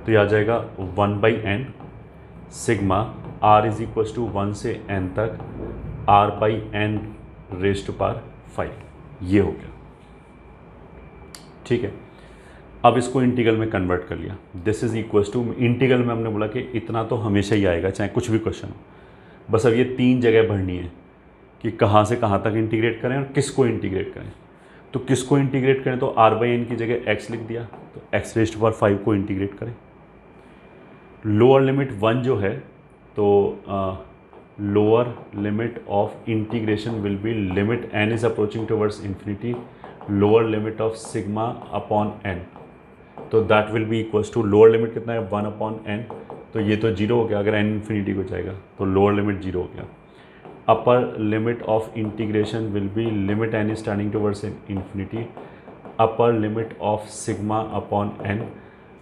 तो ये आ जाएगा 1/n sigma r is equal to 1 से n तक r/n⁵ ये हो गया। ठीक है, अब इसको इंटीग्रल में कन्वर्ट कर लिया। This is equal to, integral में हमने बोला कि इतना तो हमेशा ही आएगा चाहे कुछ भी क्वेश्चन हो। बस अब ये 3 जगह भरनी है कि कहाँ से कहाँ तक इंटीग्रेट करें और किसको इंटीग्रेट करें। तो किसको इंटीग्रेट करें, तो r/n की जगह x लिख दिया, तो x⁵ को इंटीग्रेट करें। लोअर लिमिट 1 जो है, तो lower limit of integration will be limit n is approaching towards infinity, lower limit of sigma upon n, तो that will be equals to, lower limit कितना है 1/n, तो ये तो 0 हो गया अगर n इन्फिनिटी को जाएगा, तो लोअर लिमिट 0 हो गया। अपर limit of integration will be limit n is tending towards infinity, upper limit of sigma upon n,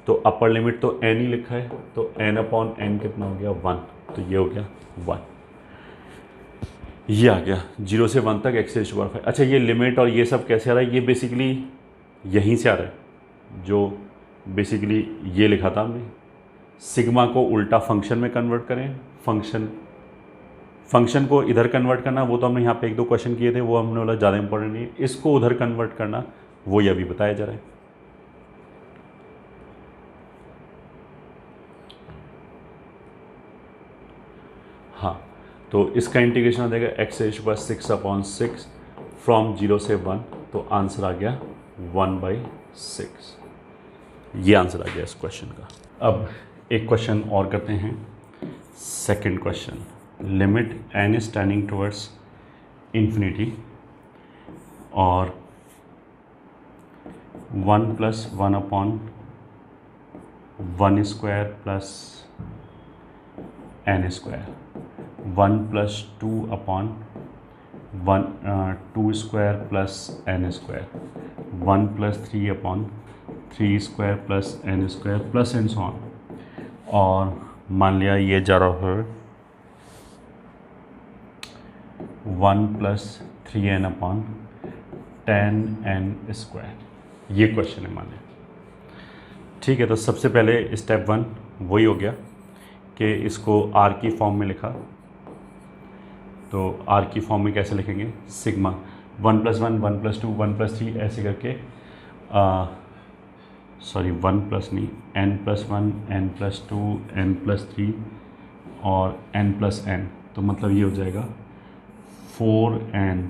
तो अपर लिमिट तो n ही लिखा है, तो n/n कितना हो गया 1, तो ये हो गया 1। ये आ गया 0 से 1 तक x⁵ अच्छा, ये लिमिट और ये सब कैसे आ रहा है, ये बेसिकली यहीं से आ रहा है, जो बेसिकली ये लिखा था हमने। सिग्मा को उल्टा फंक्शन में कन्वर्ट करें, फंक्शन को इधर कन्वर्ट करना, वो तो हमने यहाँ पे 1-2 क्वेश्चन किए थे, वो हमने बोला ज़्यादा इंपॉर्टेंट नहीं है। इसको उधर कन्वर्ट करना, वो ये अभी बताया जा रहा है। हाँ, तो इसका इंटीग्रेशन आ जाएगा x⁵6/6 फ्रॉम 0 से 1, तो आंसर आ गया 1/6। ये आंसर आ गया इस क्वेश्चन का। अब एक क्वेश्चन और करते हैं, second question. Limit n is tending towards infinity और 1 + 1/1² plus n², 1 + 2/2² plus n², 1 + 3/3² plus n² plus and so on. और मान लिया ये जा रहा है 1 + 3n/10n², ये क्वेश्चन है मान लिया। ठीक है, तो सबसे पहले स्टेप 1 वही हो गया कि इसको r की फॉर्म में लिखा। तो r की फॉर्म में कैसे लिखेंगे, सिग्मा 1 + 1, 1 + 2, 1 + 3 ऐसे करके, सॉरी 1 प्लस नहीं, n + 1, n + 2, n + 3 और n + n, तो मतलब ये हो जाएगा 4n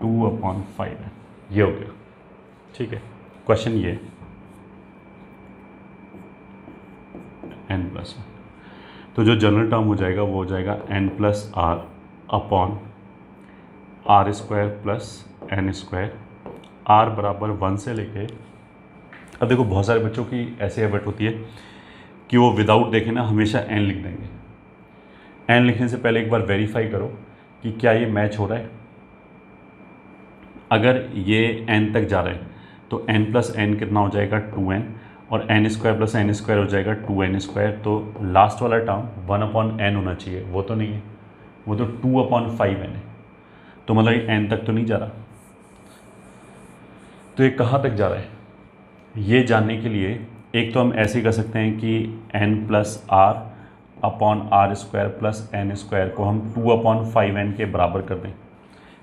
2/5n, ये हो गया। ठीक है, क्वेश्चन ये n + 1, तो जो जनरल टर्म हो जाएगा वो हो जाएगा n + r/r² plus n², r बराबर 1 से लेके, अब देखो बहुत सारे बच्चों की ऐसे हैबिट होती है कि वो विदाउट देखे ना हमेशा n लिख देंगे। n लिखने से पहले एक बार वेरीफाई करो कि क्या ये मैच हो रहा है। अगर ये n तक जा रहा है तो n + n कितना हो जाएगा 2n, और n² + n² हो जाएगा 2n², तो लास्ट वाला टर्म 1/n होना चाहिए, वो तो नहीं है, वो तो 2/5n है, तो मतलब ये n तक तो नहीं जा रहा। तो ये कहाँ तक जा रहा है, ये जानने के लिए एक तो हम ऐसे ही कर सकते हैं कि n + r/r² प्लस n² को हम 2/5n के बराबर कर दें,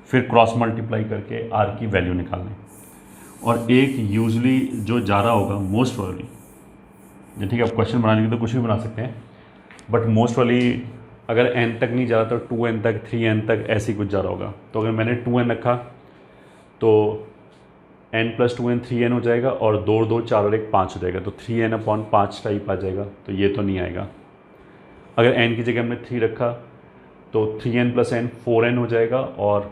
फिर क्रॉस मल्टीप्लाई करके r की वैल्यू निकाल लें। और एक यूजली जो जा रहा होगा मोस्ट प्रोबेबली, ठीक है, आप क्वेश्चन बनाने के तो कुछ भी बना सकते हैं, बट मोस्ट प्रोबेबली अगर n तक नहीं जा रहा तो 2n तक, 3n तक ऐसे ही कुछ जा रहा होगा। तो अगर मैंने 2n रखा तो n + 2n 3n हो जाएगा, और 2 2 4 और 1 5 हो जाएगा, तो 3n/5 टाइप आ जाएगा, तो ये तो नहीं आएगा। अगर n की जगह हमने 3 रखा तो 3n + n 4n हो जाएगा, और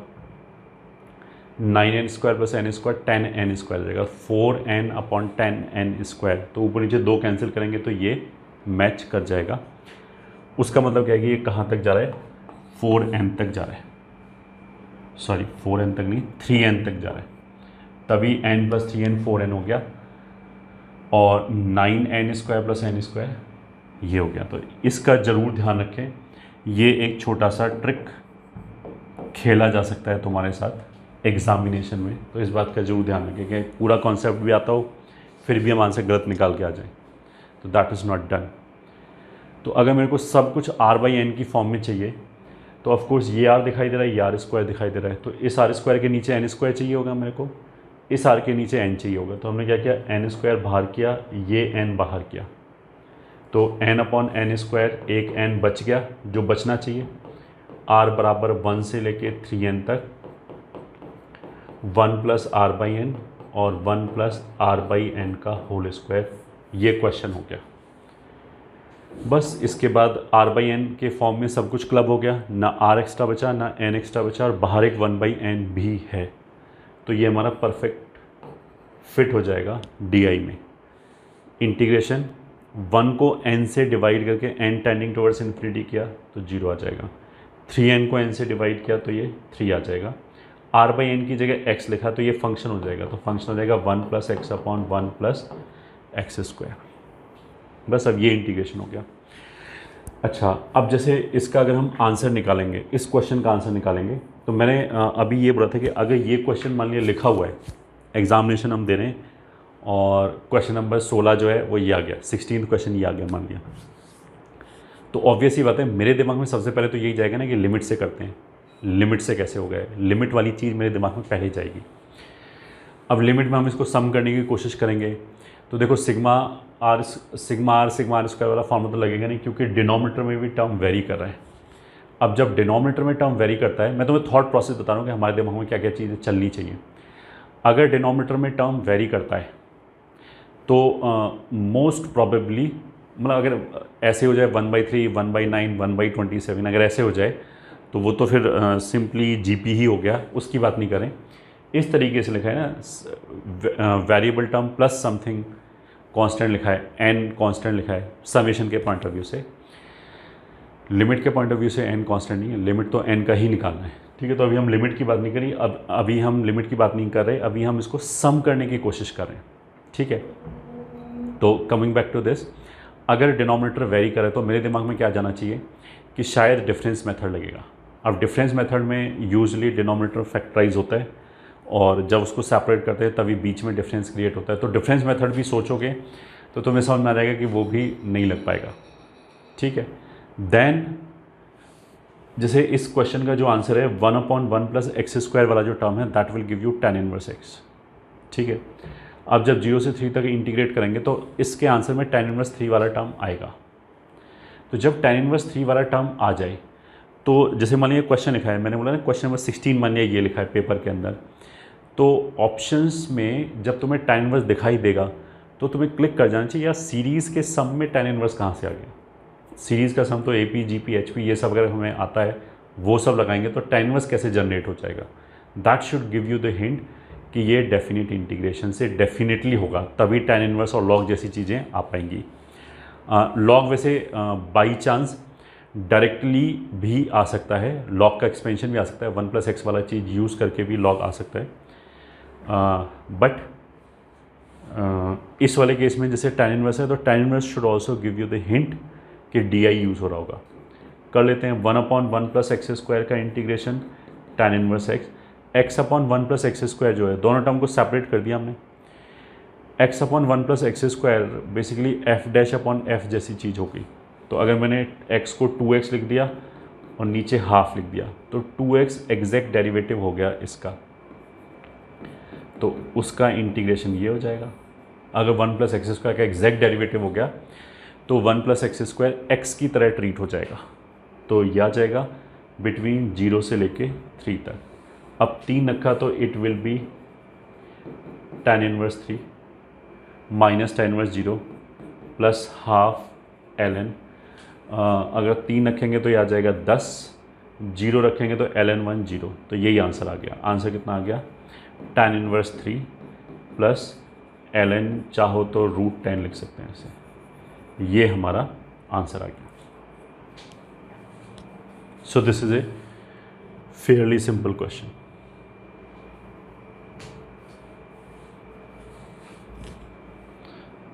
9n² + n² 10n² हो जाएगा, 4n/10n², तो ऊपर नीचे 2 कैंसिल करेंगे तो ये मैच कर जाएगा। उसका मतलब क्या है कि ये कहाँ तक जा रहा है, 4n तक जा रहा है, सॉरी 4n तक नहीं 3n तक जा रहा है, तभी n + 3n 4n हो गया, और 9n² + n² ये हो गया। तो इसका ज़रूर ध्यान रखें, ये एक छोटा सा ट्रिक खेला जा सकता है तुम्हारे साथ एग्जामिनेशन में, तो इस बात का जरूर ध्यान रखें कि पूरा कॉन्सेप्ट भी आता हो फिर भी हम आंसर गलत निकाल के आ जाएं, तो दैट इज़ नॉट डन। तो अगर मेरे को सब कुछ r/n की फॉर्म में चाहिए तो ऑफ कोर्स ये r दिखाई दे रहा है, ये r² दिखाई दे रहा है, तो इस r² के नीचे n² चाहिए होगा मेरे को, इस r के नीचे n चाहिए होगा। तो हमने क्या किया, n² बाहर किया, ये n बाहर किया, तो n/n², एक n बच गया जो बचना चाहिए। r बराबर 1 से लेके 3n तक, 1 + r/n और 1 + r/n का होल स्क्वायर, ये क्वेश्चन हो गया। बस इसके बाद r/n के फॉर्म में सब कुछ क्लब हो गया, ना r एक्स्ट्रा बचा ना n एक्स्ट्रा बचा, और बाहर एक 1/n भी है, तो ये हमारा परफेक्ट फिट हो जाएगा डी में। इंटीग्रेशन 1 को n से डिवाइड करके n टेंडिंग टुवर्ड्स इन्फिनिटी किया तो 0 आ जाएगा, 3n को n से डिवाइड किया तो ये 3 आ जाएगा, r/n की जगह x लिखा तो ये फंक्शन हो जाएगा, तो फंक्शन हो जाएगा 1 + x/1 + x²। बस अब ये इंटीग्रेशन हो गया। अच्छा, अब जैसे इसका अगर हम आंसर निकालेंगे, इस क्वेश्चन का आंसर निकालेंगे, तो मैंने अभी ये बोला था कि अगर ये क्वेश्चन मान लिया लिखा हुआ है, एग्जामिनेशन हम दे रहे हैं और क्वेश्चन नंबर 16 जो है वो ये आ गया, 16th क्वेश्चन ये आ गया मान लिया, तो ऑब्वियस ही बात है मेरे दिमाग में सबसे पहले तो यही जाएगा ना कि लिमिट से करते हैं, लिमिट से कैसे हो गए, लिमिट वाली चीज़ मेरे दिमाग में पहले जाएगी। अब लिमिट में हम इसको सम करने की कोशिश करेंगे, तो देखो सिग्मा r स्क्वायर वाला फॉर्मूला तो लगेगा नहीं, क्योंकि डिनोमिनेटर में भी टर्म वेरी कर रहा है। अब जब डिनोमिनेटर में टर्म वेरी करता है, मैं तुम्हें थॉट प्रोसेस बता रहा हूँ कि हमारे दिमाग में क्या क्या चीज़ें चलनी चाहिए। अगर डिनोमिनेटर में टर्म वेरी करता है तो मोस्ट प्रोबेबली, मतलब अगर ऐसे हो जाए 1/3, 1/9, 1/27, अगर ऐसे हो जाए तो वो तो फिर सिंपली जीपी ही हो गया, उसकी बात नहीं करें। इस तरीके से लिखा है ना, variable term plus something constant लिखा है, n कांस्टेंट लिखा है, समेशन के पॉइंट ऑफ व्यू से, लिमिट के पॉइंट ऑफ व्यू से n कांस्टेंट नहीं है, लिमिट तो n का ही निकालना है, ठीक है। तो अभी हम लिमिट की बात नहीं करी, अभी हम लिमिट की बात नहीं कर रहे, अभी हम इसको सम करने की कोशिश कर रहे हैं, ठीक है। तो कमिंग बैक टू दिस, अगर डिनोमिनेटर वेरी करे तो मेरे दिमाग में क्या जाना चाहिए कि शायद डिफरेंस मेथड लगेगा। अब डिफरेंस मेथड में यूजुअली डिनोमिनेटर फैक्टराइज होता है, और जब उसको सेपरेट करते हैं तभी बीच में डिफरेंस क्रिएट होता है, तो डिफरेंस मेथड भी सोचोगे तो तुम्हें समझ में आ जाएगा कि वो भी नहीं लग पाएगा, ठीक है। देन जैसे इस क्वेश्चन का जो आंसर है 1/1 + x² वाला जो टर्म है, that will give you tan inverse x, ठीक है। अब जब 0 से 3 तक इंटीग्रेट करेंगे तो इसके आंसर में tan इनवर्स 3 वाला टर्म आएगा। तो जब tan इनवर्स 3 वाला टर्म आ जाए, तो जैसे मान लीजिए क्वेश्चन लिखा है, मैंने बोला ना क्वेश्चन नंबर 16 मान लिया ये लिखा है पेपर के अंदर, तो ऑप्शंस में जब तुम्हें tan इनवर्स दिखाई देगा तो तुम्हें क्लिक कर जाना चाहिए यार सीरीज़ के सम में tan इनवर्स कहाँ से आ गया। सीरीज़ का सम तो AP, GP, HP ये सब अगर हमें आता है वो सब लगाएंगे तो tan इनवर्स कैसे जनरेट हो जाएगा। That should give you the hint कि ये डेफिनेट इंटीग्रेशन से डेफिनेटली होगा, तभी tan इनवर्स और लॉग जैसी चीज़ें आ पाएंगी। लॉग वैसे बाई चांस डायरेक्टली भी आ सकता है, लॉग का एक्सपेंशन भी आ सकता है, 1 + x वाला चीज़ यूज़ करके भी लॉग आ सकता है, बट इस वाले केस में जैसे tan इनवर्स है तो tan inverse should also give you the hint कि DI यूज़ हो रहा होगा। कर लेते हैं 1/1 + x² का integration tan inverse x/1 + x² जो है, दोनों टर्म को सेपरेट कर दिया हमने, x/1 + x² बेसिकली f'/f जैसी चीज़ होगी। तो अगर मैंने x को 2x लिख दिया और नीचे हाफ लिख दिया तो 2x एग्जैक्ट डेरिवेटिव हो गया इसका, तो उसका इंटीग्रेशन ये हो जाएगा। अगर 1 + x² का एग्जैक्ट डेरिवेटिव हो गया तो 1 + x² x की तरह ट्रीट हो जाएगा, तो यह आ जाएगा बिटवीन 0 से लेके 3 तक। अब 3 रखा तो it will be tan inverse 3 minus tan inverse 0 plus half ln, अगर 3 रखेंगे तो यह आ जाएगा 10, 0 रखेंगे तो ln1 0, तो यही आंसर आ गया। आंसर कितना आ गया, tan इनवर्स 3 प्लस ln, चाहो तो √10 लिख सकते हैं इसे, ये हमारा आंसर आ गया। So this is a fairly simple question.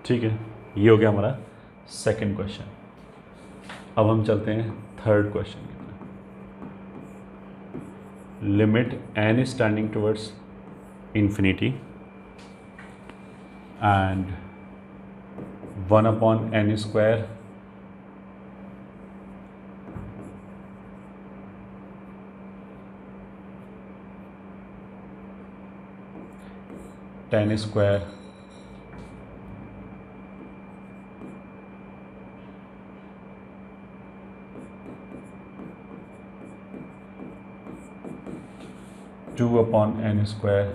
ठीक है, ये हो गया हमारा सेकंड क्वेश्चन। अब हम चलते हैं थर्ड क्वेश्चन की तरफ। Limit n is tending towards infinity and 1 upon n square tan square two upon n square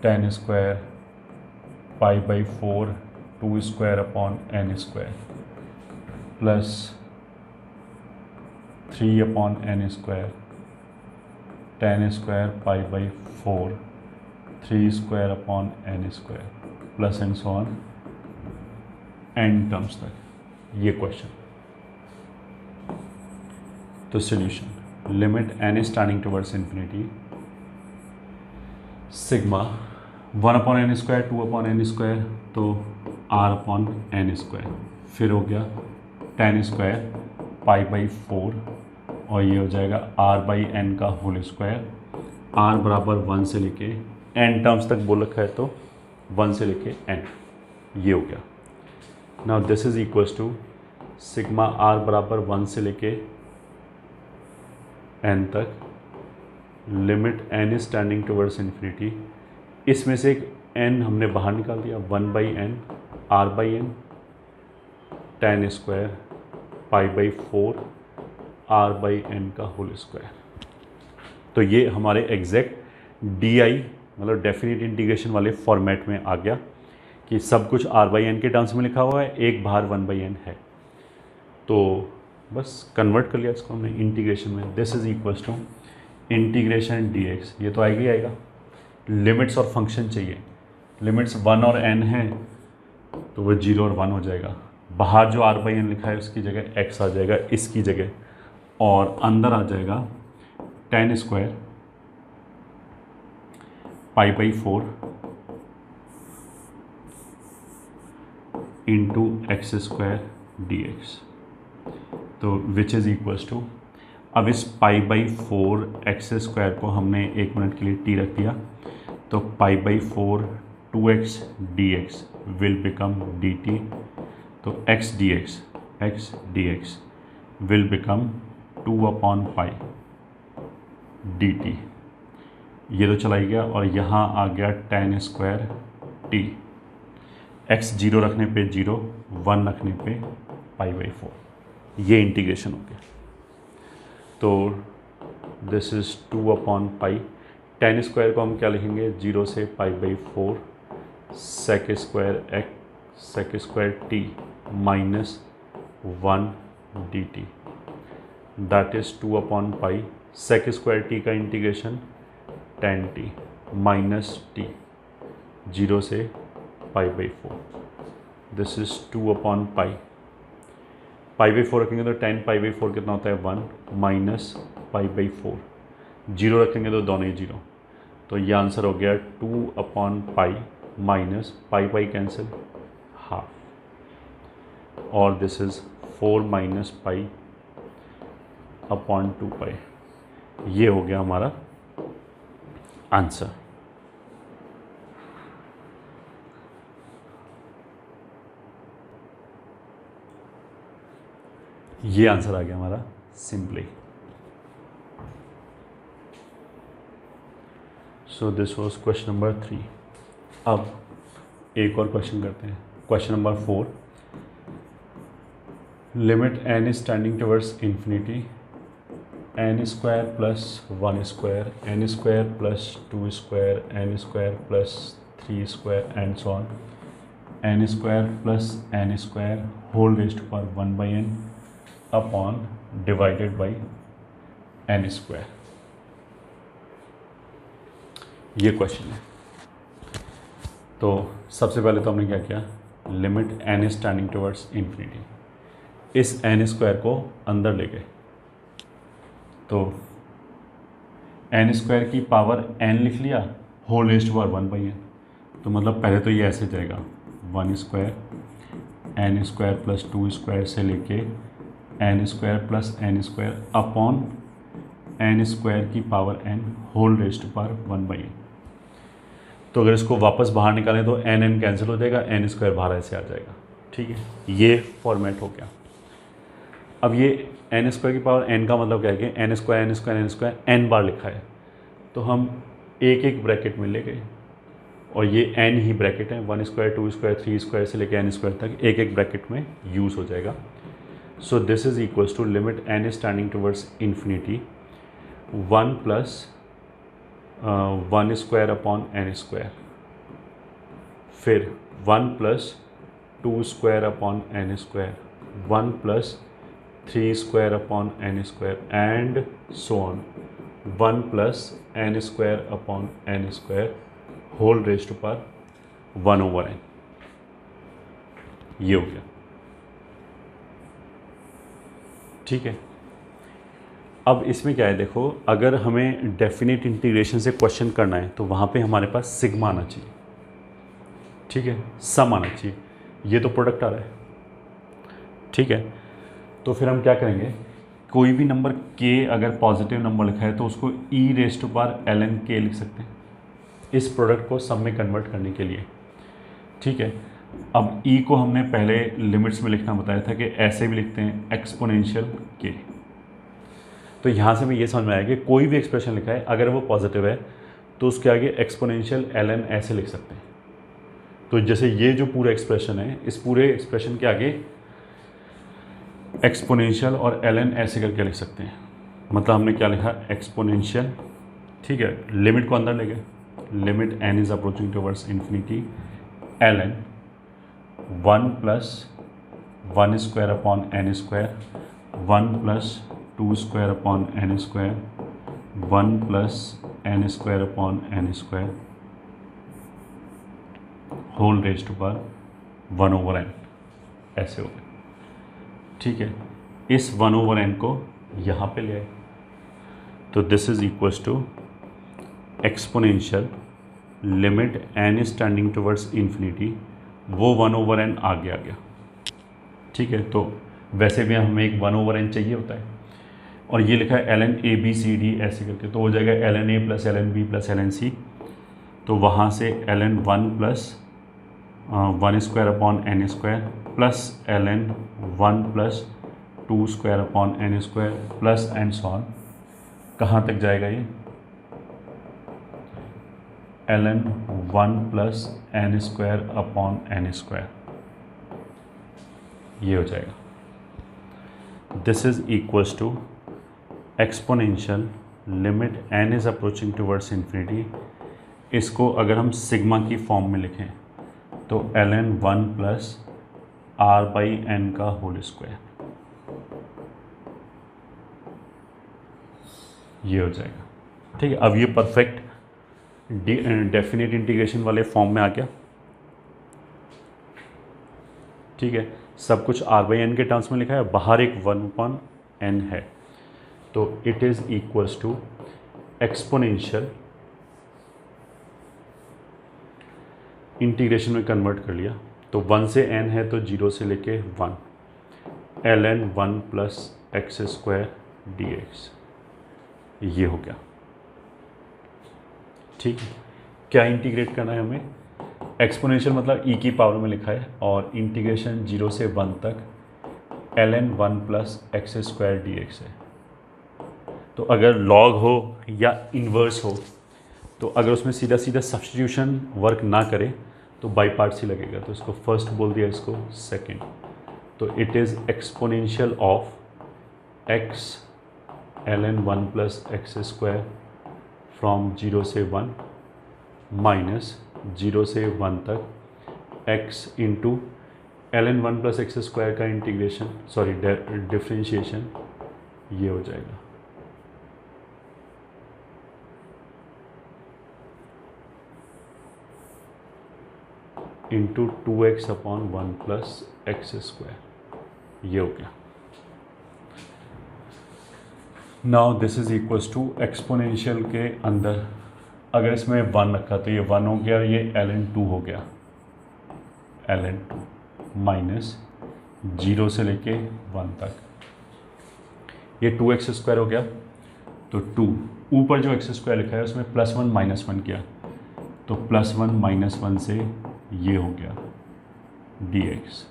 tan square pi by 4 2 square upon n square plus 3 upon n square tan square pi by 4 3 square upon n square plus and so on n terms तक ये question. तो solution limit n is tending towards infinity sigma 1 upon n square 2 upon n square तो r upon n square, फिर हो गया tan square pi by 4 और ये हो जाएगा r बाई n का होल स्क्वायर, r बराबर 1 से लेके n टर्म्स तक बोल रखा है तो 1 से लेके n, ये हो गया। Now this is equals to sigma r बराबर 1 से लेके n तक limit n is tending towards infinity. इसमें से एक n हमने बाहर निकाल दिया 1 by n r by n tan square pi by 4 r by n का होल स्क्वायर। तो ये हमारे एग्जैक्ट DI मतलब डेफिनेट इंटीग्रेशन वाले फॉर्मेट में आ गया कि सब कुछ r बाई n के टर्म्स में लिखा हुआ है, एक बाहर 1 बाई n है, तो बस कन्वर्ट कर लिया इसको हमने इंटीग्रेशन में। This is equals to integration dx, ये तो आएगा ही आएगा। लिमिट्स और फंक्शन चाहिए, लिमिट्स 1 और n है तो वो 0 और 1 हो जाएगा, बाहर जो r बाई n लिखा है उसकी जगह x आ जाएगा इसकी जगह, और अंदर आ जाएगा tan square pi by 4 into x square dx, तो विच इज़ इक्वल्स टू, अब इस पाई बाई 4 एक्स स्क्वायर को हमने 1 मिनट के लिए t रख दिया, तो पाई by 4 2x dx will become dt, तो x dx will become 2 upon pi dt, ये तो चला ही गया, और यहाँ आ गया tan स्क्वायर t, x 0 रखने पे 0 1 रखने पे पाई बाई 4, ये इंटीग्रेशन हो गया। तो this is 2 upon pi, tan square को हम क्या लिखेंगे 0 से pi by 4 sec square t minus 1 dt, that is 2 upon pi sec square t का integration tan t minus t 0 से pi by 4, this is 2 upon pi by 4 रखेंगे तो tan pi by 4 कितना होता है 1 माइनस पाई बाई 4, 0 रखेंगे तो दोनों ही 0, तो ये आंसर हो गया 2 upon pi minus pi cancel half, और this is 4 minus pi upon 2 pi, ये हो गया हमारा आंसर। ये आंसर आ गया हमारा simply. So this was question number 3। अब एक और क्वेश्चन करते हैं, question number 4। Limit n is tending towards infinity, n square plus 1 square, n square plus 2 square, n square plus 3 square and so on, n square plus n square whole raised to power 1 by n upon divided by n square, ये question है। तो सबसे पहले तो हमने क्या किया, limit n is tending towards infinity, इस n स्क्वायर को अंदर ले गए, तो एन स्क्वायर की पावर एन लिख लिया, whole raised to power 1/n। तो मतलब पहले तो ये ऐसे जाएगा 1 square n square plus 2 square से लेके n square plus n square upon n square की power n whole raised to power 1/n। तो अगर इसको वापस बाहर निकालें तो एन एन कैंसिल हो जाएगा, एन स्क्वायर बाहर ऐसे आ जाएगा। ठीक है, ये फॉर्मेट हो गया। अब ये एन स्क्वायर की पावर एन का मतलब क्या है कि n square n square n square n बार लिखा है, तो हम एक एक ब्रैकेट में ले गए और ये एन ही ब्रैकेट है, 1 स्क्वायर 2 स्क्वायर 3 स्क्वायर से लेकर एन स्क्वायर तक एक एक ब्रैकेट में यूज़ हो जाएगा। So this is equals to limit n is tending towards infinity 1 plus 1 square upon n square, फिर 1 plus 2 square upon n square, 1 plus 3 square upon n square and so on, 1 plus n square upon n square whole raised to power 1/n। ये हो गया। ठीक है, अब इसमें क्या है, देखो अगर हमें डेफिनेट इंटीग्रेशन से क्वेश्चन करना है तो वहाँ पे हमारे पास सिग्मा आना चाहिए। ठीक है, सम आना चाहिए, ये तो प्रोडक्ट आ रहा है। ठीक है, तो फिर हम क्या करेंगे, कोई भी नंबर k अगर पॉजिटिव नंबर लिखा है तो उसको e raised to power ln k लिख सकते हैं इस प्रोडक्ट को सम में कन्वर्ट करने के लिए। ठीक है, अब e को हमने पहले लिमिट्स में लिखना बताया था कि ऐसे भी लिखते हैं एक्सपोनेंशियल k। तो यहाँ से हमें ये समझ में आया कि कोई भी एक्सप्रेशन लिखा है अगर वो पॉजिटिव है तो उसके आगे एक्सपोनेंशियल ln ऐसे लिख सकते हैं। तो जैसे ये जो पूरा एक्सप्रेशन है, इस पूरे एक्सप्रेशन के आगे एक्सपोनेंशियल और ln ऐसे करके लिख सकते हैं। मतलब हमने क्या लिखा, एक्सपोनेंशियल। ठीक है, लिमिट को अंदर ले गए, limit n is approaching towards infinity ln 1 plus 1 square upon n square, 1 plus 2 square upon n square, 1 plus n square upon n square whole raised to power 1/n। ऐसे हो गए। ठीक है, इस 1/n को यहाँ पे ले आए तो this is equals to exponential limit n is tending towards infinity, वो 1/n आगे आ गया। ठीक है, तो वैसे भी हमें एक 1/n चाहिए होता है और ये लिखा है ln a b c d ऐसे करके, तो हो जाएगा ln a plus ln b plus ln c। तो वहाँ से ln 1 plus 1 square upon n square plus ln 1 plus 2 square upon n square plus and so on. कहाँ तक जाएगा ये, ln 1 plus n square upon n square, ये हो जाएगा। This is equals to exponential limit n is approaching towards infinity. इसको अगर हम सिग्मा की फॉर्म में लिखें तो ln 1 प्लस r/n का होल स्क्वायर, ये हो जाएगा। ठीक है, अब ये परफेक्ट डेफिनेट इंटीग्रेशन वाले फॉर्म में आ गया। ठीक है, सब कुछ r/n के टर्म्स में लिखा है, बाहर एक 1/n है, तो it is equals to exponential, integration में कन्वर्ट कर लिया तो 1 से n है तो 0 से लेके 1 ln 1 plus x square dx, ये हो गया। ठीक है, क्या इंटीग्रेट करना है हमें, एक्सपोनेंशियल मतलब e की पावर में लिखा है और इंटीग्रेशन 0 से 1 तक ln 1 plus x square dx है। तो अगर लॉग हो या इन्वर्स हो तो अगर उसमें सीधा सीधा सब्स्टिट्यूशन वर्क ना करे तो बाई पार्ट्स ही लगेगा, तो इसको फर्स्ट बोल दिया, इसको सेकंड। तो it is exponential of x ln 1 plus x square from 0 से 1 माइनस 0 से 1 तक x into ln 1 plus x square का इंटीग्रेशन सॉरी डिफ्रेंशिएशन, ये हो जाएगा। Into 2x upon 1 plus x square, ये हो गया। Now this is equals to exponential के अंदर अगर इसमें 1 रखा तो ये 1 हो गया, ये ln2 हो गया, ln2 माइनस 0 से लेके 1 तक, ये 2x² हो गया। तो 2 ऊपर जो x² लिखा है उसमें +1 -1 किया, तो +1 -1 से ये हो गया dx।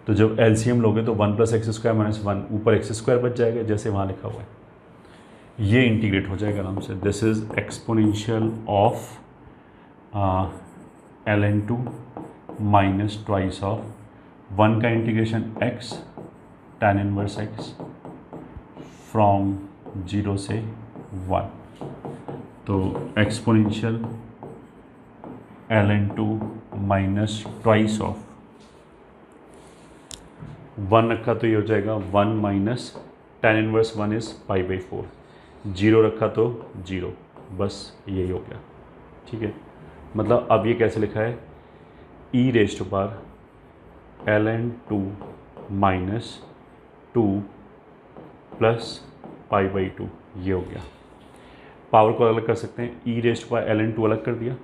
तो जब LCM लोगे तो 1 + x² - 1 ऊपर x² बच जाएगा जैसे वहाँ लिखा हुआ है, ये इंटीग्रेट हो जाएगा आराम से। This is exponential of ln2 minus twice of 1 का integration x tan inverse x from 0 से 1, तो exponential ln2 minus twice of 1 रखा तो ये हो जाएगा 1 माइनस tan इनवर्स 1 इज़ π/4, 0 रखा तो 0, बस यही हो गया। ठीक है, मतलब अब ये कैसे लिखा है, e⁻ ln2 माइनस 2 प्लस π/2, ये हो गया। पावर को अलग कर सकते हैं, e⁻ ln2 अलग कर दिया,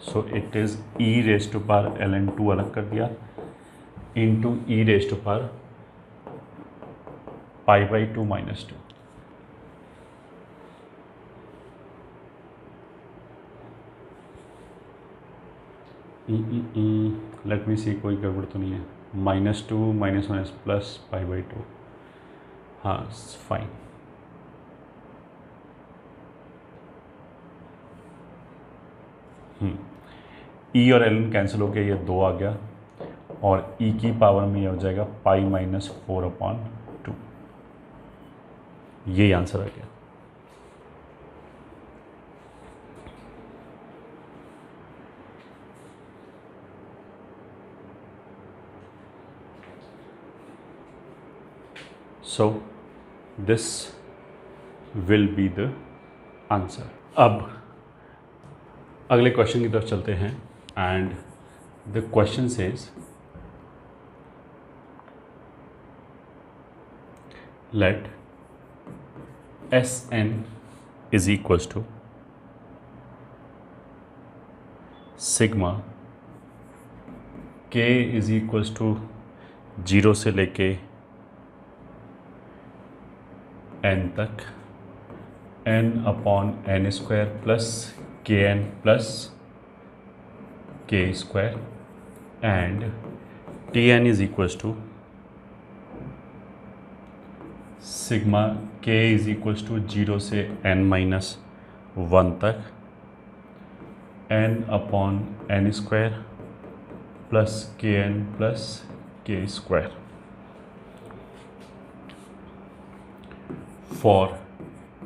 so it is e⁻ ln2 अलग कर दिया into e⁻ π/2 minus 2। Let me see, कोई गड़बड़ तो नहीं है, -2 -1 प्लस π/2, हाँ फाइन। ई और ln कैंसिल हो गया, ये 2 आ गया, और e की पावर में ये हो जाएगा π-4/2, ये आंसर आ गया। So this will be the answer. अब अगले क्वेश्चन की तरफ चलते हैं, and the question says let Sn is equals to sigma k is equals to 0 से लेके n तक n/n² plus kn plus k² and Tn is equals to sigma k is equals to 0 से n-1 तक n/n² plus kn plus k², for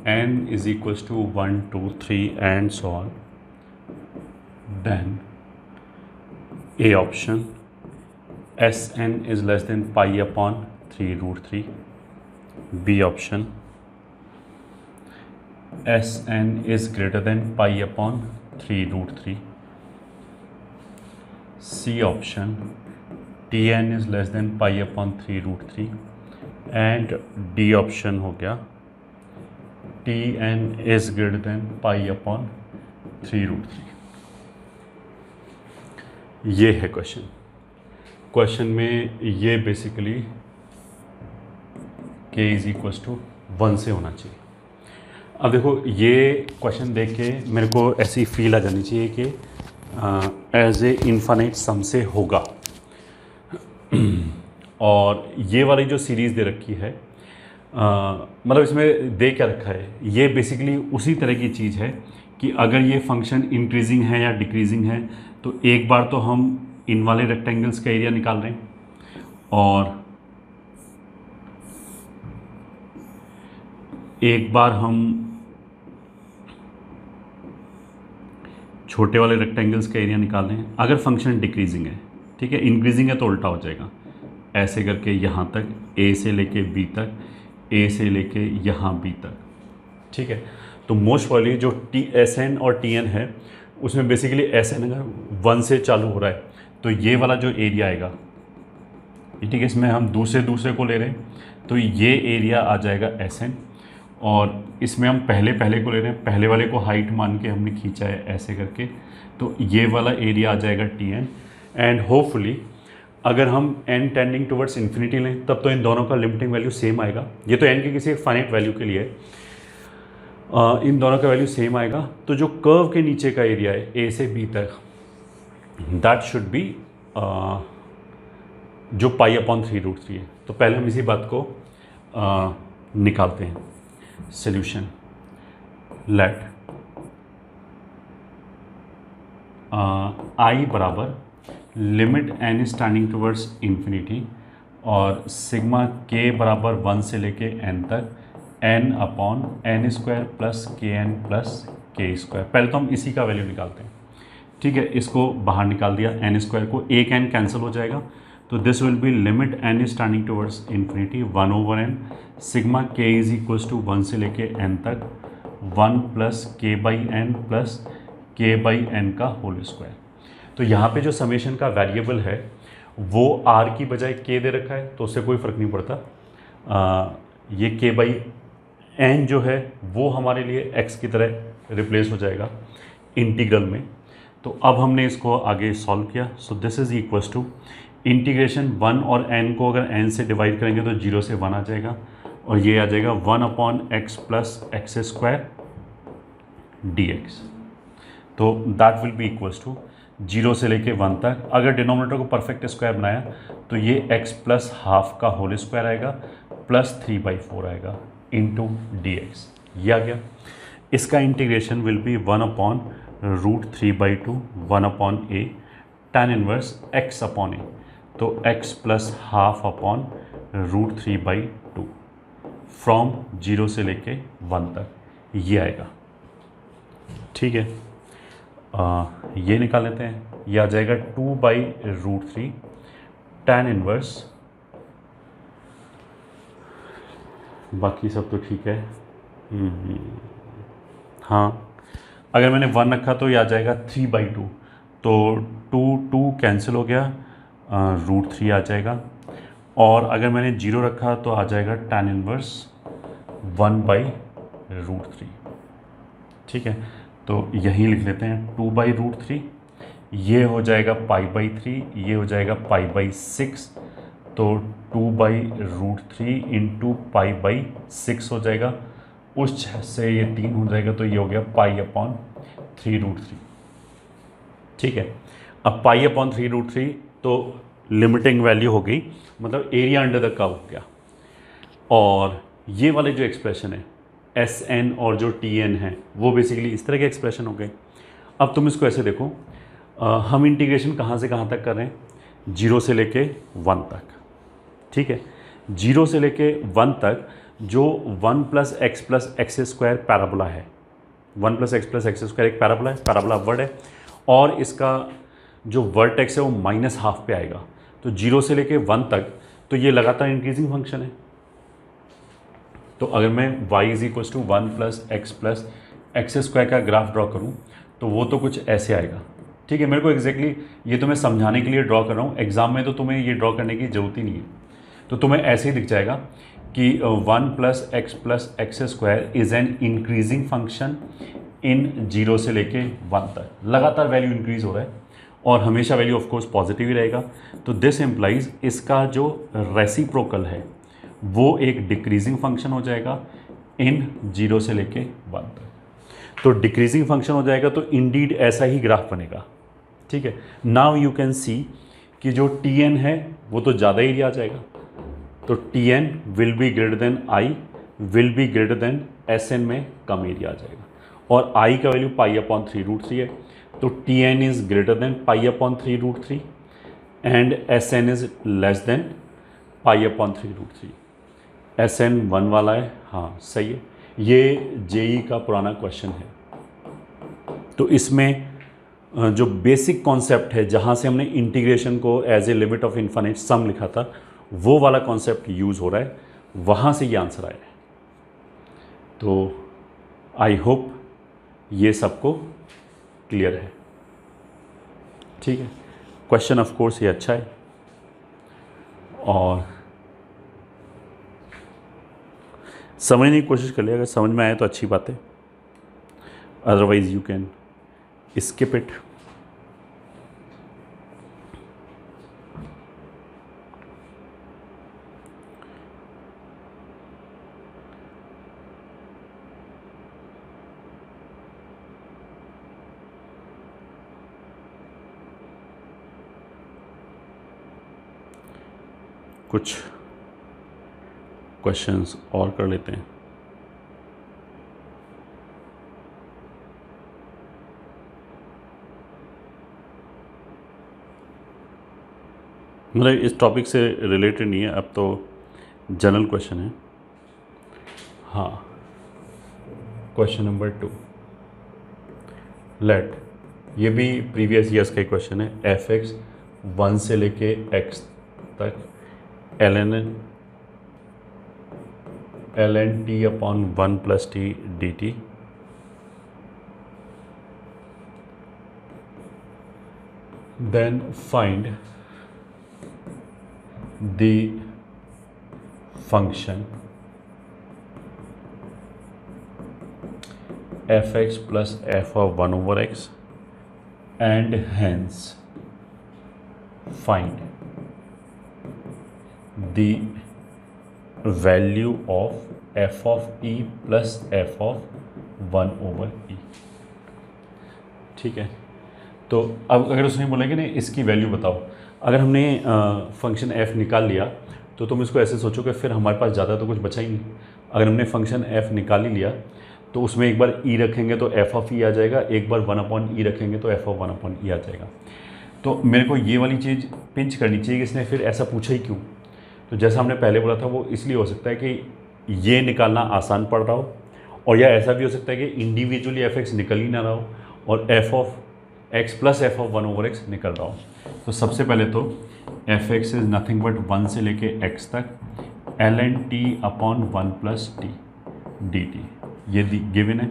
n is equals to 1 2 3 and so on, then a option Sn is less than π/3√3, B option Sn is greater than π/3√3, C option Tn is less than π/3√3, and D option हो गया Tn is greater than π/3√3। ये है question में ये basically k is equals to 1 से होना चाहिए। अब देखो ये क्वेश्चन देख के मेरे को ऐसी फील आ जानी चाहिए कि एज ए इन्फाइनाइट सम से होगा। और ये वाली जो सीरीज़ दे रखी है, मतलब इसमें दे क्या रखा है, ये बेसिकली उसी तरह की चीज़ है कि अगर ये फंक्शन इंक्रीजिंग है या डिक्रीजिंग है तो एक बार तो हम इन वाले रेक्टेंगल्स का एरिया निकाल रहे हैं, और एक बार हम छोटे वाले रेक्टेंगल्स का एरिया निकाल रहे हैं। अगर फंक्शन डिक्रीजिंग है, ठीक है, इंक्रीजिंग है तो उल्टा हो जाएगा, ऐसे करके यहाँ तक a से लेके b तक, a से लेके यहाँ b तक, ठीक है। तो मोस्ट प्रॉबेबली जो Sn और Tn है उसमें बेसिकली Sn अगर 1 से चालू हो रहा है तो ये वाला जो एरिया आएगा ठीक है, इसमें हम दूसरे को ले रहे हैं तो ये एरिया आ जाएगा SN, और इसमें हम पहले को ले रहे हैं, पहले वाले को हाइट मान के हमने खींचा है ऐसे करके, तो ये वाला एरिया आ जाएगा TN। एंड होपफुली अगर हम n टेंडिंग टुवर्ड्स इन्फिनिटी लें तब तो इन दोनों का लिमिटिंग वैल्यू सेम आएगा। ये तो n के किसी एक फाइनाइट वैल्यू के लिए इन दोनों का वैल्यू सेम आएगा। तो जो कर्व के नीचे का एरिया है A से B तक, दैट शुड बी जो π/3√3 है। तो पहले हम इसी बात को निकालते हैं। सॉल्यूशन, लेट I बराबर limit n is tending towards infinity और सिग्मा k बराबर 1 से लेके n तक n/n² plus kn plus k²। पहले तो हम इसी का वैल्यू निकालते हैं। ठीक है, इसको बाहर निकाल दिया, n² को, एक n कैंसिल हो जाएगा, तो this will be limit n is tending towards infinity 1/n sigma k is equals to 1 से लेके n तक 1 प्लस k/n प्लस k/n का होल स्क्वायर। तो यहाँ पे जो समेशन का वेरिएबल है वो r की बजाय k दे रखा है, तो उससे कोई फ़र्क नहीं पड़ता। ये k/n जो है वो हमारे लिए x की तरह रिप्लेस हो जाएगा इंटीग्रल में। तो अब हमने इसको आगे सॉल्व किया। So this is equals to integration 1 और n को अगर n से डिवाइड करेंगे तो 0 से 1 आ जाएगा, और ये आ जाएगा 1/x प्लस x² dx। तो that will be equals to 0 से लेके 1 तक। अगर डिनोमिनेटर को परफेक्ट स्क्वायर बनाया तो ये x प्लस हाफ का होल स्क्वायर आएगा प्लस 3/4 आएगा इंटू dx। ये आ गया। इसका integration will B 1/√3/2 1/a tan inverse x/a, तो x plus half upon √3/2 from 0 से लेके 1 तक, ये आएगा। ठीक है, ये निकाल लेते हैं। ये आ जाएगा 2/√3 tan इनवर्स, बाकी सब तो ठीक है। हाँ, अगर मैंने 1 रखा तो ये आ जाएगा 3/2, तो 2 कैंसिल हो गया, √3 आ जाएगा। और अगर मैंने 0 रखा तो आ जाएगा tan इनवर्स 1/√3। ठीक है, तो यहीं लिख लेते हैं 2/√3, ये हो जाएगा π/3, ये हो जाएगा π/6, तो 2/√3 इंटू π/6 हो जाएगा। उस 6 से ये 3 हो जाएगा, तो ये हो गया π/3√3। ठीक है, अब π/3√3 तो लिमिटिंग वैल्यू हो गई, मतलब एरिया अंडर द कर्व हो गया। और ये वाले जो एक्सप्रेशन है SN और जो TN है वो बेसिकली इस तरह के एक्सप्रेशन हो गए। अब तुम इसको ऐसे देखो, हम इंटीग्रेशन कहाँ से कहाँ तक कर रहे हैं, 0 से लेके 1 तक। ठीक है, 0 से लेके 1 तक जो 1 plus x plus x² parabola है, 1 प्लस एक्स प्लस x² एक पैराबोला है, पैराबोला वर्ड है, और इसका जो वर्टेक्स है वो -½ पे आएगा। तो 0 से लेके 1 तक तो ये लगातार इंक्रीजिंग फंक्शन है। तो अगर मैं y is equals to 1 plus x plus x² का ग्राफ ड्रॉ करूँ तो वो तो कुछ ऐसे आएगा। ठीक है, मेरे को एग्जैक्टली ये तो मैं समझाने के लिए ड्रॉ कर रहा हूँ, एग्जाम में तो तुम्हें ये ड्रॉ करने की ज़रूरत ही नहीं है। तो तुम्हें ऐसे ही दिख जाएगा कि 1 plus x plus x² is an increasing function in 0 से लेके 1 तक। लगातार वैल्यू इंक्रीज हो रहा है और हमेशा वैल्यू ऑफ कोर्स पॉजिटिव ही रहेगा। तो दिस इम्प्लाइज इसका जो रेसिप्रोकल है वो एक डिक्रीजिंग फंक्शन हो जाएगा इन 0 से लेके 1 तक। तो डिक्रीजिंग फंक्शन हो जाएगा तो इंडीड ऐसा ही ग्राफ बनेगा। ठीक है, नाउ यू कैन सी कि जो TN है वो तो ज़्यादा एरिया आ जाएगा, तो TN will be greater than I will be greater than SN में कम एरिया आ जाएगा। और I का वैल्यू π/3√3 है, तो TN is greater than π/3√3 and SN is less than π/3√3। SN 1 वाला है, हाँ सही है। ये JEE का पुराना क्वेश्चन है। तो इसमें जो बेसिक कॉन्सेप्ट है जहाँ से हमने इंटीग्रेशन को as a limit of infinite sum लिखा था वो वाला कॉन्सेप्ट यूज़ हो रहा है, वहाँ से ये आंसर आया है। तो आई होप ये सबको क्लियर है। ठीक है, क्वेश्चन ऑफ कोर्स ये अच्छा है और समझने की कोशिश कर लिया, अगर समझ में आए तो अच्छी बात है, otherwise you can skip it. कुछ क्वेश्चंस और कर लेते हैं। मतलब इस टॉपिक से रिलेटेड नहीं है, अब तो जनरल क्वेश्चन है। हाँ, क्वेश्चन नंबर 2, लेट, ये भी प्रीवियस ईयर्स का क्वेश्चन है। एफ एक्स 1 से लेके x तक ln t upon 1 plus t d t, then find the function f x plus f of 1 over x and hence find the value of f of e plus f of 1 over e। ठीक है, तो अब अगर उसने बोला कि नहीं इसकी वैल्यू बताओ, अगर हमने फंक्शन f निकाल लिया तो तुम इसको ऐसे सोचो कि फिर हमारे पास ज़्यादा तो कुछ बचा ही नहीं। अगर हमने फंक्शन f निकाल ही लिया तो उसमें एक बार e रखेंगे तो f ऑफ e आ जाएगा, एक बार 1 अपॉन e रखेंगे तो f ऑफ 1 अपॉन e आ जाएगा। तो मेरे को ये वाली चीज़ पिंच करनी चाहिए कि इसने फिर ऐसा पूछा ही क्यों। तो जैसा हमने पहले बोला था वो इसलिए हो सकता है कि ये निकालना आसान पड़ रहा हो, और या ऐसा भी हो सकता है कि इंडिविजुअली एफ एक्स निकल ही ना रहा हो और F of x plus f of 1 over x निकल रहा हो। तो सबसे पहले तो F x is nothing but 1 से लेके एक्स तक ln t upon 1 plus t d T, ये गिवन है।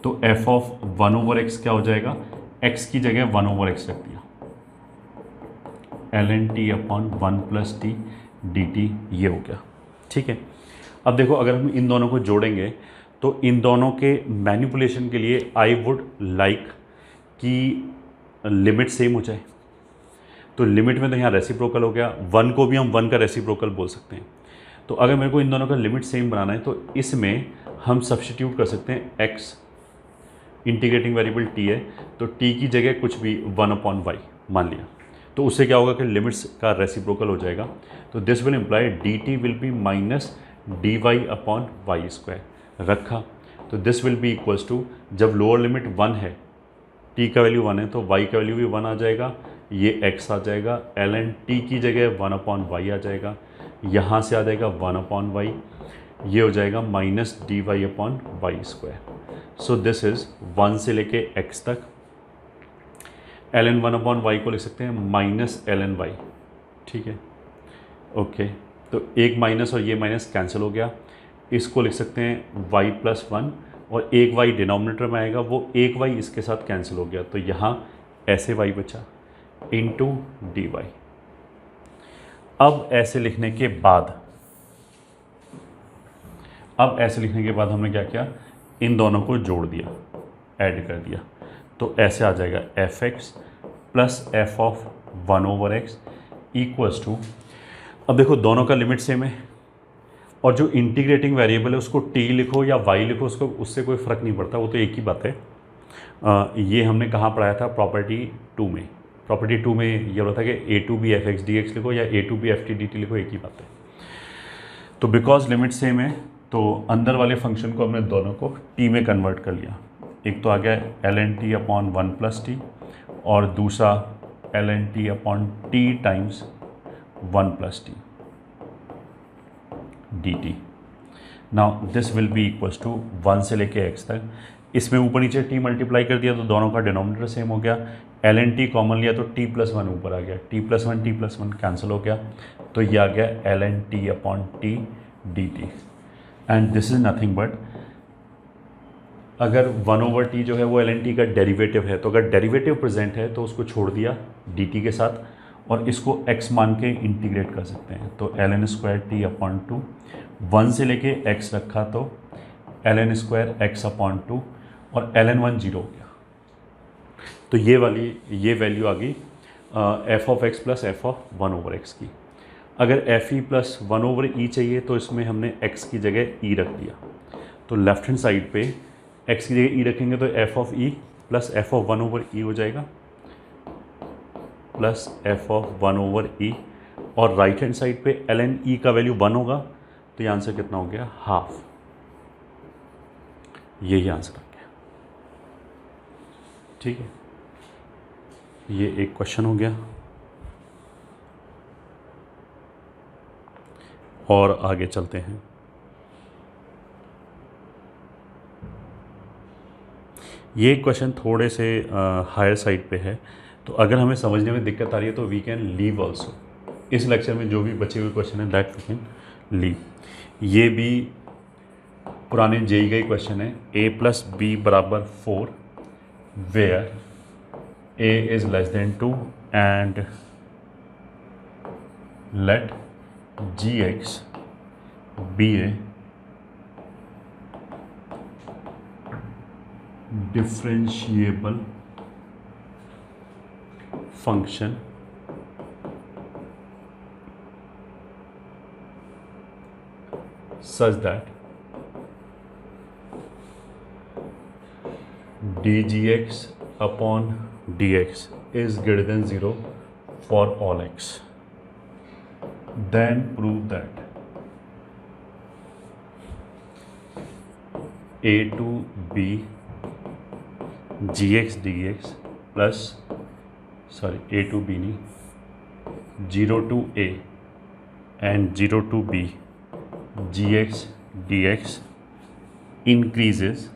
तो एफ ऑफ 1 ओवर एक्स क्या हो जाएगा, एक्स की जगह 1 ओवर एक्स रख दिया, ln t upon 1 plus t d T, ये हो गया। ठीक है, अब देखो अगर हम इन दोनों को जोड़ेंगे तो इन दोनों के मैनिपुलेशन के लिए आई वुड लाइक कि लिमिट सेम हो जाए। तो लिमिट में तो यहाँ रेसिप्रोकल हो गया, 1 को भी हम 1 का रेसिप्रोकल बोल सकते हैं। तो अगर मेरे को इन दोनों का लिमिट सेम बनाना है तो इसमें हम सब्स्टिट्यूट कर सकते हैं x, इंटीग्रेटिंग वेरिएबल t है तो t की जगह कुछ भी 1 अपॉन वाई मान लिया, तो उससे क्या होगा कि लिमिट्स का रेसिप्रोकल हो जाएगा। तो this will imply d t will be minus d y upon y square रखा। तो this will be equals to, जब लोअर लिमिट 1 है, t का वैल्यू 1 है तो y का वैल्यू भी 1 आ जाएगा, ये x आ जाएगा, ln t की जगह 1 अपॉन वाई आ जाएगा, यहाँ से आ जाएगा 1 अपॉन वाई, ये हो जाएगा minus d y upon y square. So this is 1 से लेके x तक ln 1 अपॉन वाई को लिख सकते हैं माइनस ln वाई। ठीक है, ओके, तो एक माइनस और ये माइनस कैंसिल हो गया, इसको लिख सकते हैं y प्लस 1 और एक y डिनोमिनेटर में आएगा, वो एक y इसके साथ कैंसिल हो गया, तो यहाँ ऐसे y बचा इंटू डी वाई। अब ऐसे लिखने के बाद हमने क्या किया, इन दोनों को जोड़ दिया, ऐड कर दिया, तो ऐसे आ जाएगा f x plus f of 1 over x equals to, अब देखो दोनों का लिमिट सेम है और जो इंटीग्रेटिंग वेरिएबल है उसको t लिखो या y लिखो, उसको उससे कोई फ़र्क नहीं पड़ता, वो तो एक ही बात है। ये हमने कहाँ पढ़ाया था, प्रॉपर्टी 2 में। प्रॉपर्टी 2 में ये होता था कि a to b f x d x लिखो या a to b f t d t लिखो, एक ही बात है। तो बिकॉज लिमिट सेम है तो अंदर वाले फंक्शन को हमने दोनों को t में कन्वर्ट कर लिया। एक तो आ गया ln t upon 1 plus t और दूसरा ln t upon t times 1 plus t d t. Now this will be equals to 1 से लेके x तक, इसमें ऊपर नीचे t मल्टीप्लाई कर दिया तो दोनों का डिनोमिनेटर सेम हो गया, ln t कॉमन लिया तो t प्लस 1 ऊपर आ गया, t प्लस 1 कैंसिल हो गया, तो ये आ गया ln t upon T d T. And this is nothing but, अगर 1 ओवर टी जो है वो ln t का डेरिवेटिव है, तो अगर डेरिवेटिव प्रेजेंट है तो उसको छोड़ दिया dt के साथ और इसको x मान के इंटीग्रेट कर सकते हैं। तो ln square T upon two, 1 से लेके x रखा तो ln square x upon two, और ln 1 0 हो गया। तो ये वैल्यू आ गई F of x plus f of 1 over x की। अगर एफ ई प्लस 1 ओवर ई चाहिए तो इसमें हमने x की जगह e रख दिया। तो लेफ्ट हैंड साइड पे x की जगह e रखेंगे तो f of e plus f of 1 over e हो जाएगा, plus f of 1 over e, और राइट हैंड साइड पे ln e का वैल्यू 1 होगा, तो ये आंसर कितना हो गया, हाफ। यही आंसर आ गया। ठीक है, ये एक क्वेश्चन हो गया। और आगे चलते हैं। ये क्वेश्चन थोड़े से हायर साइड पे है, तो अगर हमें समझने में दिक्कत आ रही है तो वी कैन लीव ऑल्सो। इस लेक्चर में जो भी बचे हुए क्वेश्चन है दैट वी कैन लीव। ये भी पुराने जेई गए क्वेश्चन है। a प्लस बी बराबर 4 where a is less than 2 and let gx be a differentiable function such that dgx upon dx is greater than 0 for all x. Then prove that a to b gx dx plus a to b नहीं, 0 to a and 0 to b gx dx increases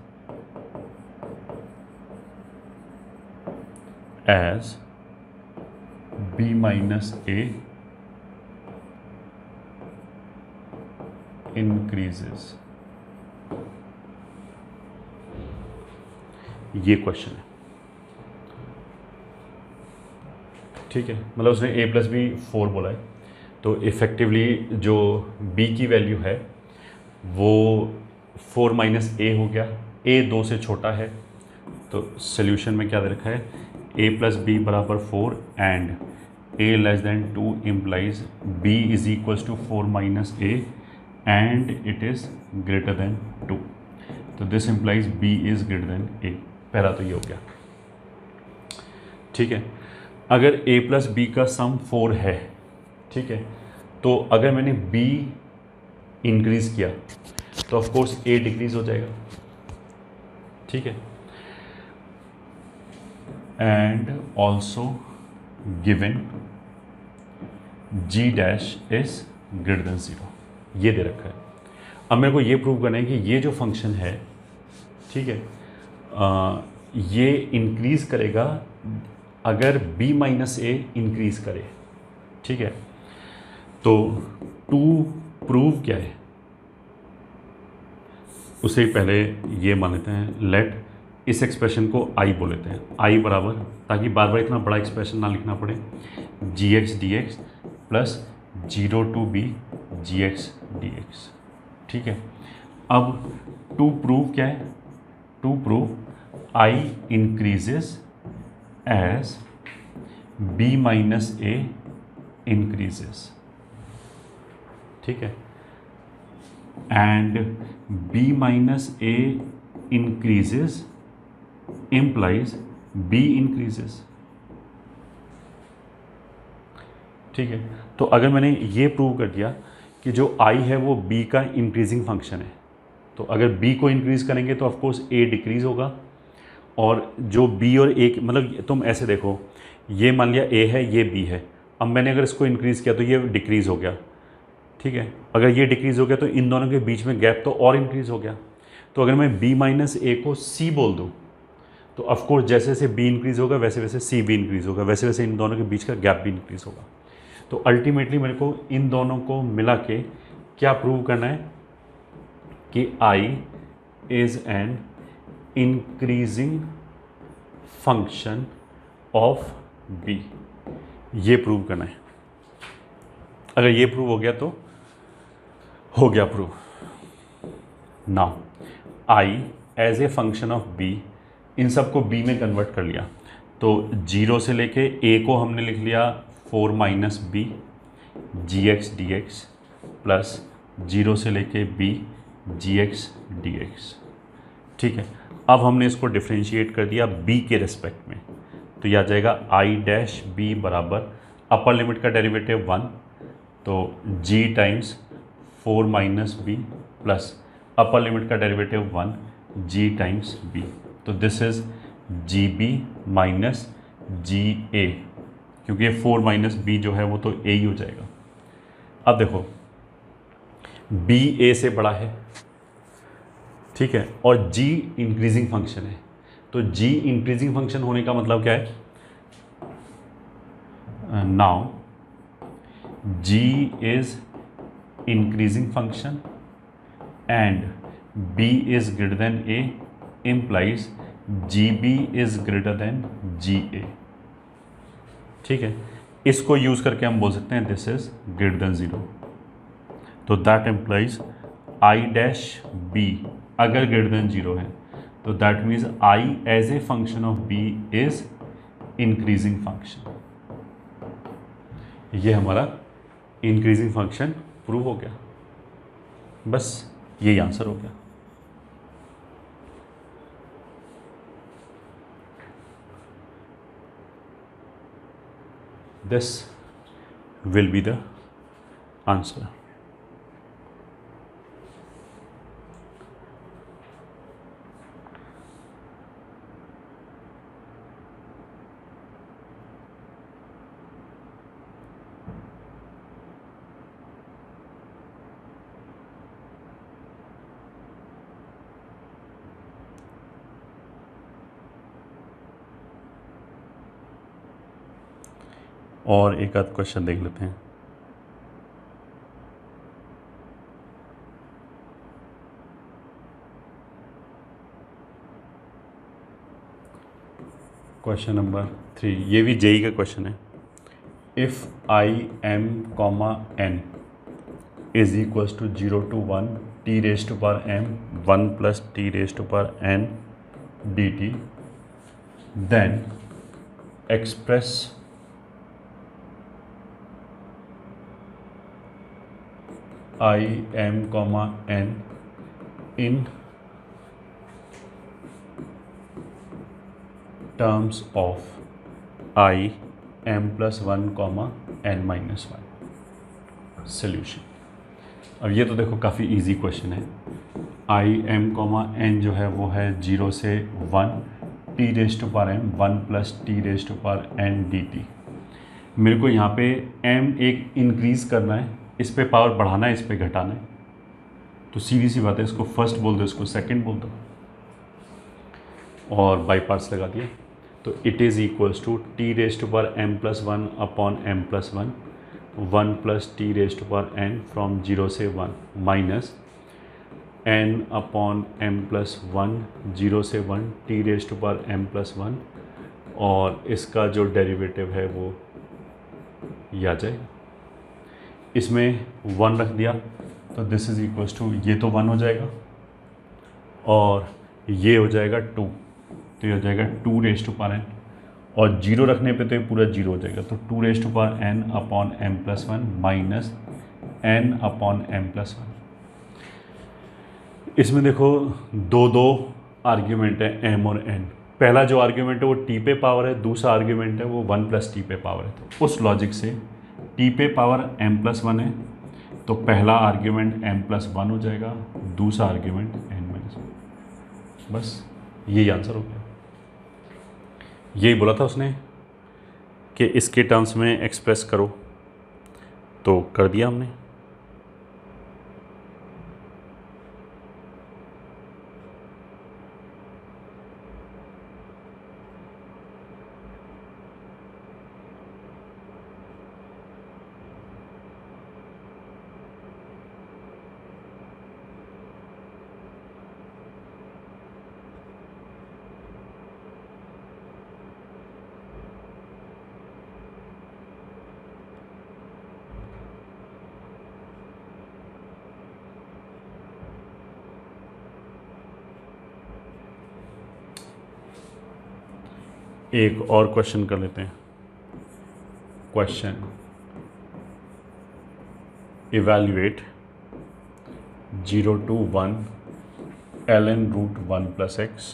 as b minus a increases। ये question है। ठीक है, मतलब उसने a plus B 4 बोला है, तो इफ़ेक्टिवली जो b की वैल्यू है वो 4 माइनस a हो गया। a 2 से छोटा है, तो सोल्यूशन में क्या दे रखा है, a प्लस बी बराबर 4 and a less than 2 implies b is equals to 4 minus a and it is greater than 2। तो this implies b is greater than a। पहला तो ये हो गया। ठीक है, अगर a प्लस बी का सम 4 है, ठीक है, तो अगर मैंने b इंक्रीज़ किया तो ऑफ कोर्स a डिक्रीज हो जाएगा। ठीक है, and also given g dash is greater than 0, ये दे रखा है। अब मेरे को ये प्रूव करना है कि ये जो फंक्शन है, ठीक है, ये इंक्रीज़ करेगा अगर b माइनस ए इंक्रीज़ करे। ठीक है, तो टू प्रूव क्या है, उससे पहले ये मान लेते हैं, लेट इस एक्सप्रेशन को i बोल लेते हैं, i बराबर, ताकि बार बार इतना बड़ा एक्सप्रेशन ना लिखना पड़े, gx dx plus 0 to b gx dx। ठीक है, अब टू प्रूव क्या है, to prove i increases as b minus a increases। ठीक है, and b minus a increases implies b increases। ठीक है, तो अगर मैंने ये प्रूव कर दिया कि जो i है वो b का इंक्रीजिंग फंक्शन है, तो अगर b को इंक्रीज़ करेंगे तो ऑफकोर्स a डिक्रीज़ होगा, और जो b और a, मतलब तुम ऐसे देखो, ये मान लिया a है, ये b है, अब मैंने अगर इसको इंक्रीज़ किया तो ये डिक्रीज़ हो गया। ठीक है, अगर ये डिक्रीज़ हो गया तो इन दोनों के बीच में गैप तो और इंक्रीज़ हो गया। तो अगर मैं b माइनस ए को c बोल दूँ तो ऑफकोर्स जैसे जैसे b इंक्रीज़ होगा वैसे वैसे c भी इंक्रीज़ होगा, वैसे वैसे इन दोनों के बीच का गैप भी इंक्रीज़ होगा। तो अल्टीमेटली मेरे को इन दोनों को मिला के क्या प्रूव करना है कि i is an increasing function of b। ये प्रूव करना है। अगर ये प्रूव हो गया तो हो गया prove. Now I as a function of b, इन सबको बी में कन्वर्ट कर लिया तो 0 से लेके ए को हमने लिख लिया 4 माइनस बी जी एक्स डी एक्स प्लस 0 से लेके बी जी एक्स डी एक्स। ठीक है, अब हमने इसको डिफ्रेंशिएट कर दिया बी के रेस्पेक्ट में, तो यह आ जाएगा आई डैश बी बराबर अपर लिमिट का डेरिवेटिव 1, तो g times 4 minus b plus upper limit का डेरिवेटिव 1 जी टाइम्स बी, तो this is g b minus g a, क्योंकि ये 4 माइनस बी जो है वो तो ए ही हो जाएगा। अब देखो बी ए से बड़ा है, ठीक है, और जी इंक्रीजिंग फंक्शन है, तो जी इंक्रीजिंग फंक्शन होने का मतलब क्या है, now g is increasing function and b is greater than a implies gb is greater than ga। ठीक है, इसको यूज करके हम बोल सकते हैं दिस इज ग्रेटर देन 0, तो that implies I dash b अगर ग्रेटर देन 0 है तो that means I as a function of b is increasing function. ये हमारा इंक्रीजिंग फंक्शन प्रूव हो गया, बस यही आंसर हो गया। This will be the answer. और एक आध क्वेश्चन देख लेते हैं। क्वेश्चन नंबर 3, ये भी जेई का क्वेश्चन है। If I m comma n is equals to 0 to 1 t raise to power m 1 plus t raise to power n d t, then express I m comma n in terms of I m plus 1 comma n minus 1। Solution, अब ये तो देखो काफ़ी easy question है। आई m comma N जो है वो है 0 से 1 t raise to power m 1 plus t raise to power n d t. मेरे को यहाँ पे एम एक इंक्रीज़ करना है, इस पे पावर बढ़ाना है, इस पे घटाना है, तो सीधी सी बात है, इसको फर्स्ट बोल दो, इसको सेकंड बोल दो, और बाई पार्ट्स लगा दिया, तो it is equals to t raise to power m plus 1 upon m plus 1 1 plus t raise to power n from 0 से 1 minus n upon m plus 1 0 से 1 t raise to power m plus 1, और इसका जो derivative है वो ये आ जाएगा। इसमें 1 रख दिया तो दिस इज इक्वल्स टू, ये तो 1 हो जाएगा और ये हो जाएगा 2, तो ये हो जाएगा 2 रेज टू पावर एन, और 0 रखने पे तो ये पूरा 0 हो जाएगा, तो 2 raise to power n upon m plus 1 minus n upon m plus 1। इसमें देखो दो आर्ग्यूमेंट है एम और एन। पहला जो आर्ग्यूमेंट है वो टी पे पावर है, दूसरा आर्ग्यूमेंट है वो 1 प्लस टी पे पावर है। तो उस लॉजिक से टी पे पावर एम प्लस 1 है, तो पहला आर्ग्यूमेंट एम प्लस 1 हो जाएगा, दूसरा आर्ग्यूमेंट एन माइनस 1। बस यही आंसर हो गया। यही बोला था उसने कि इसके टर्म्स में एक्सप्रेस करो, तो कर दिया हमने। एक और क्वेश्चन कर लेते हैं। Question evaluate 0 to 1 ln root 1 plus x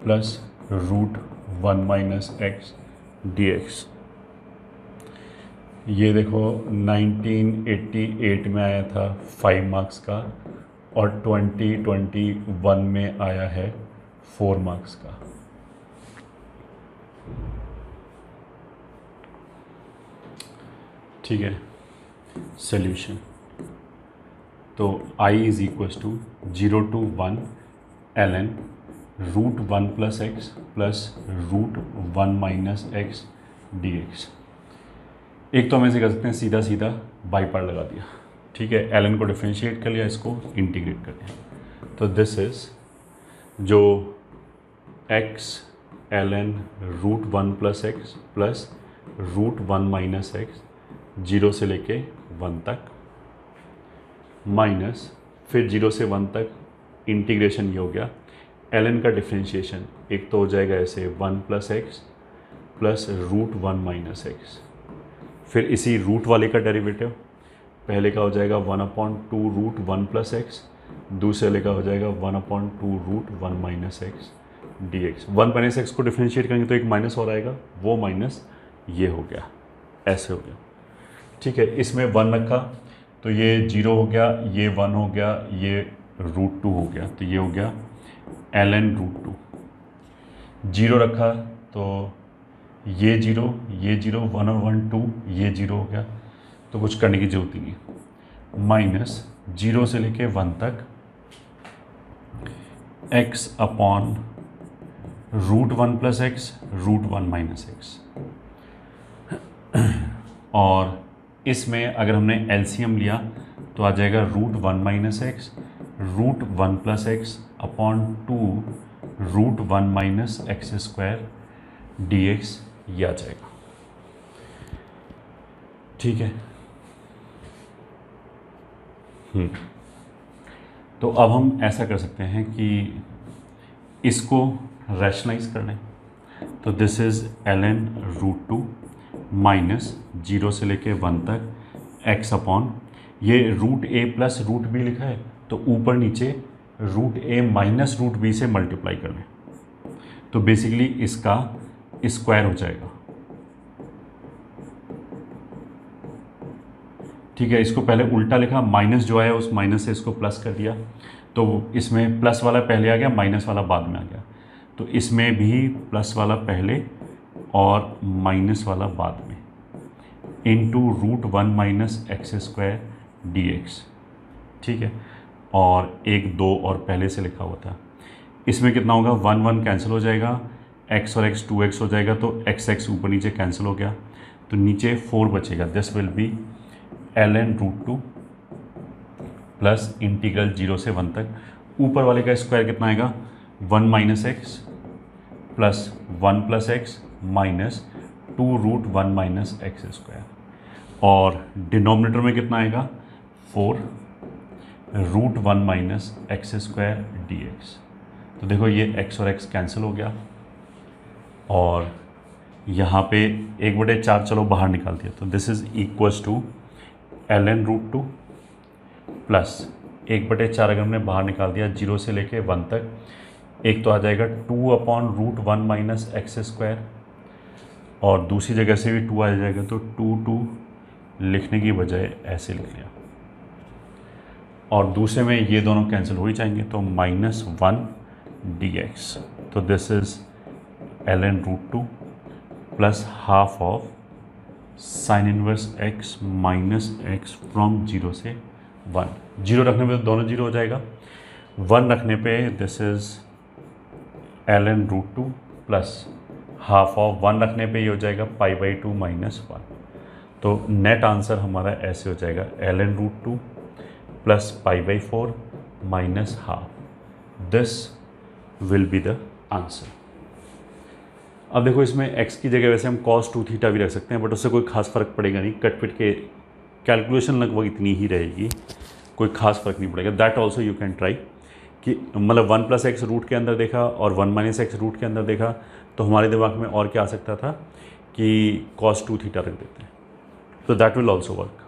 plus root 1 minus x d x. ये देखो 1988 में आया था 5 मार्क्स का और 2021 में आया है 4 मार्क्स का। ठीक है, सॉल्यूशन तो I is equals to 0 to 1 ln root 1 plus x plus root 1 minus x d x. एक तो हम ऐसे कर सकते हैं, सीधा सीधा बाई पार्ट लगा दिया। ठीक है, ln को डिफ्रेंशिएट कर लिया, इसको इंटीग्रेट कर लिया। तो दिस इज जो x ln root 1 plus x plus root 1 minus x 0 से लेके 1 तक माइनस फिर 0 से 1 तक इंटीग्रेशन ये हो गया। ln का डिफ्रेंशिएशन एक तो हो जाएगा ऐसे 1 plus x plus root 1 minus x, फिर इसी रूट वाले का डेरिवेटिव पहले का हो जाएगा 1/2 रूट 1 प्लस एक्स, दूसरे वाले का हो जाएगा 1/2 root 1 minus x d x. 1 minus x को डिफ्रेंशिएट करेंगे तो एक माइनस और आएगा, वो माइनस ये हो गया, ऐसे हो गया। ठीक है, इसमें 1 रखा तो ये 0 हो गया, ये 1 हो गया, ये रूट 2 हो गया, तो ये हो गया ln रूट 2। 0 रखा तो ये 0 1 और 1 2, ये 0 हो गया, तो कुछ करने की जरूरत ही नहीं। माइनस 0 से लेके 1 तक x upon root 1 plus x root 1 minus x. और इसमें अगर हमने एलसीएम लिया तो आ जाएगा root 1 minus x root 1 plus x upon 2 root 1 minus x square d x, ये आ जाएगा। ठीक है, तो अब हम ऐसा कर सकते हैं कि इसको रैशनलाइज कर लें। तो this is ln root 2 minus 0 से लेके 1 तक x अपॉन ये root a plus root b लिखा है, तो ऊपर नीचे root a minus root b से मल्टीप्लाई कर लें, तो बेसिकली इसका स्क्वायर हो जाएगा। ठीक है, इसको पहले उल्टा लिखा, माइनस जो आया उस माइनस से इसको प्लस कर दिया, तो इसमें प्लस वाला पहले आ गया, माइनस वाला बाद में आ गया, तो इसमें भी प्लस वाला पहले और माइनस वाला बाद में into root 1 minus x square d x. ठीक है, और 1 2 और पहले से लिखा हुआ था। इसमें कितना होगा, 1 1 कैंसिल हो जाएगा, x और x 2x हो जाएगा, तो x ऊपर नीचे कैंसिल हो गया, तो नीचे 4 बचेगा। This will be ln root 2 plus integral 0 से 1 तक, ऊपर वाले का स्क्वायर कितना आएगा 1 minus x plus 1 plus x minus 2 root 1 minus x square, और डिनोमिनेटर में कितना आएगा 4 root 1 minus x square d x. तो देखो ये x और x कैंसिल हो गया, और यहाँ पे 1/4 चलो बाहर निकाल दिया, तो this is equals to ln root 2 plus 1/4 अगर हमने बाहर निकाल दिया 0 से लेके 1 तक, एक तो आ जाएगा 2 upon root 1 minus x square, और दूसरी जगह से भी 2 आ जाएगा, तो 2 लिखने की बजाय ऐसे लिख लिया, और दूसरे में ये दोनों कैंसिल हो ही जाएंगे, तो -1 dx। तो this is ln root 2 plus half of sine inverse x minus x from 0 से 1। 0 रखने पे तो दोनों 0 हो जाएगा, 1 रखने पे this is ln root 2 plus half of 1 रखने पे ये हो जाएगा π/2 माइनस 1। तो नेट आंसर हमारा ऐसे हो जाएगा ln root 2 plus π/4 minus half. This will be the answer. अब देखो इसमें x की जगह वैसे हम cos 2 थीटा भी रख सकते हैं, बट उससे कोई खास फ़र्क पड़ेगा नहीं, कट पिट के कैलकुलेशन लगभग इतनी ही रहेगी, कोई खास फ़र्क नहीं पड़ेगा। That also you can try कि मतलब 1 + x रूट के अंदर देखा और 1 - x रूट के अंदर देखा, तो हमारे दिमाग में और क्या आ सकता था कि cos 2 थीटा रख देते हैं, तो दैट विल ऑल्सो वर्क।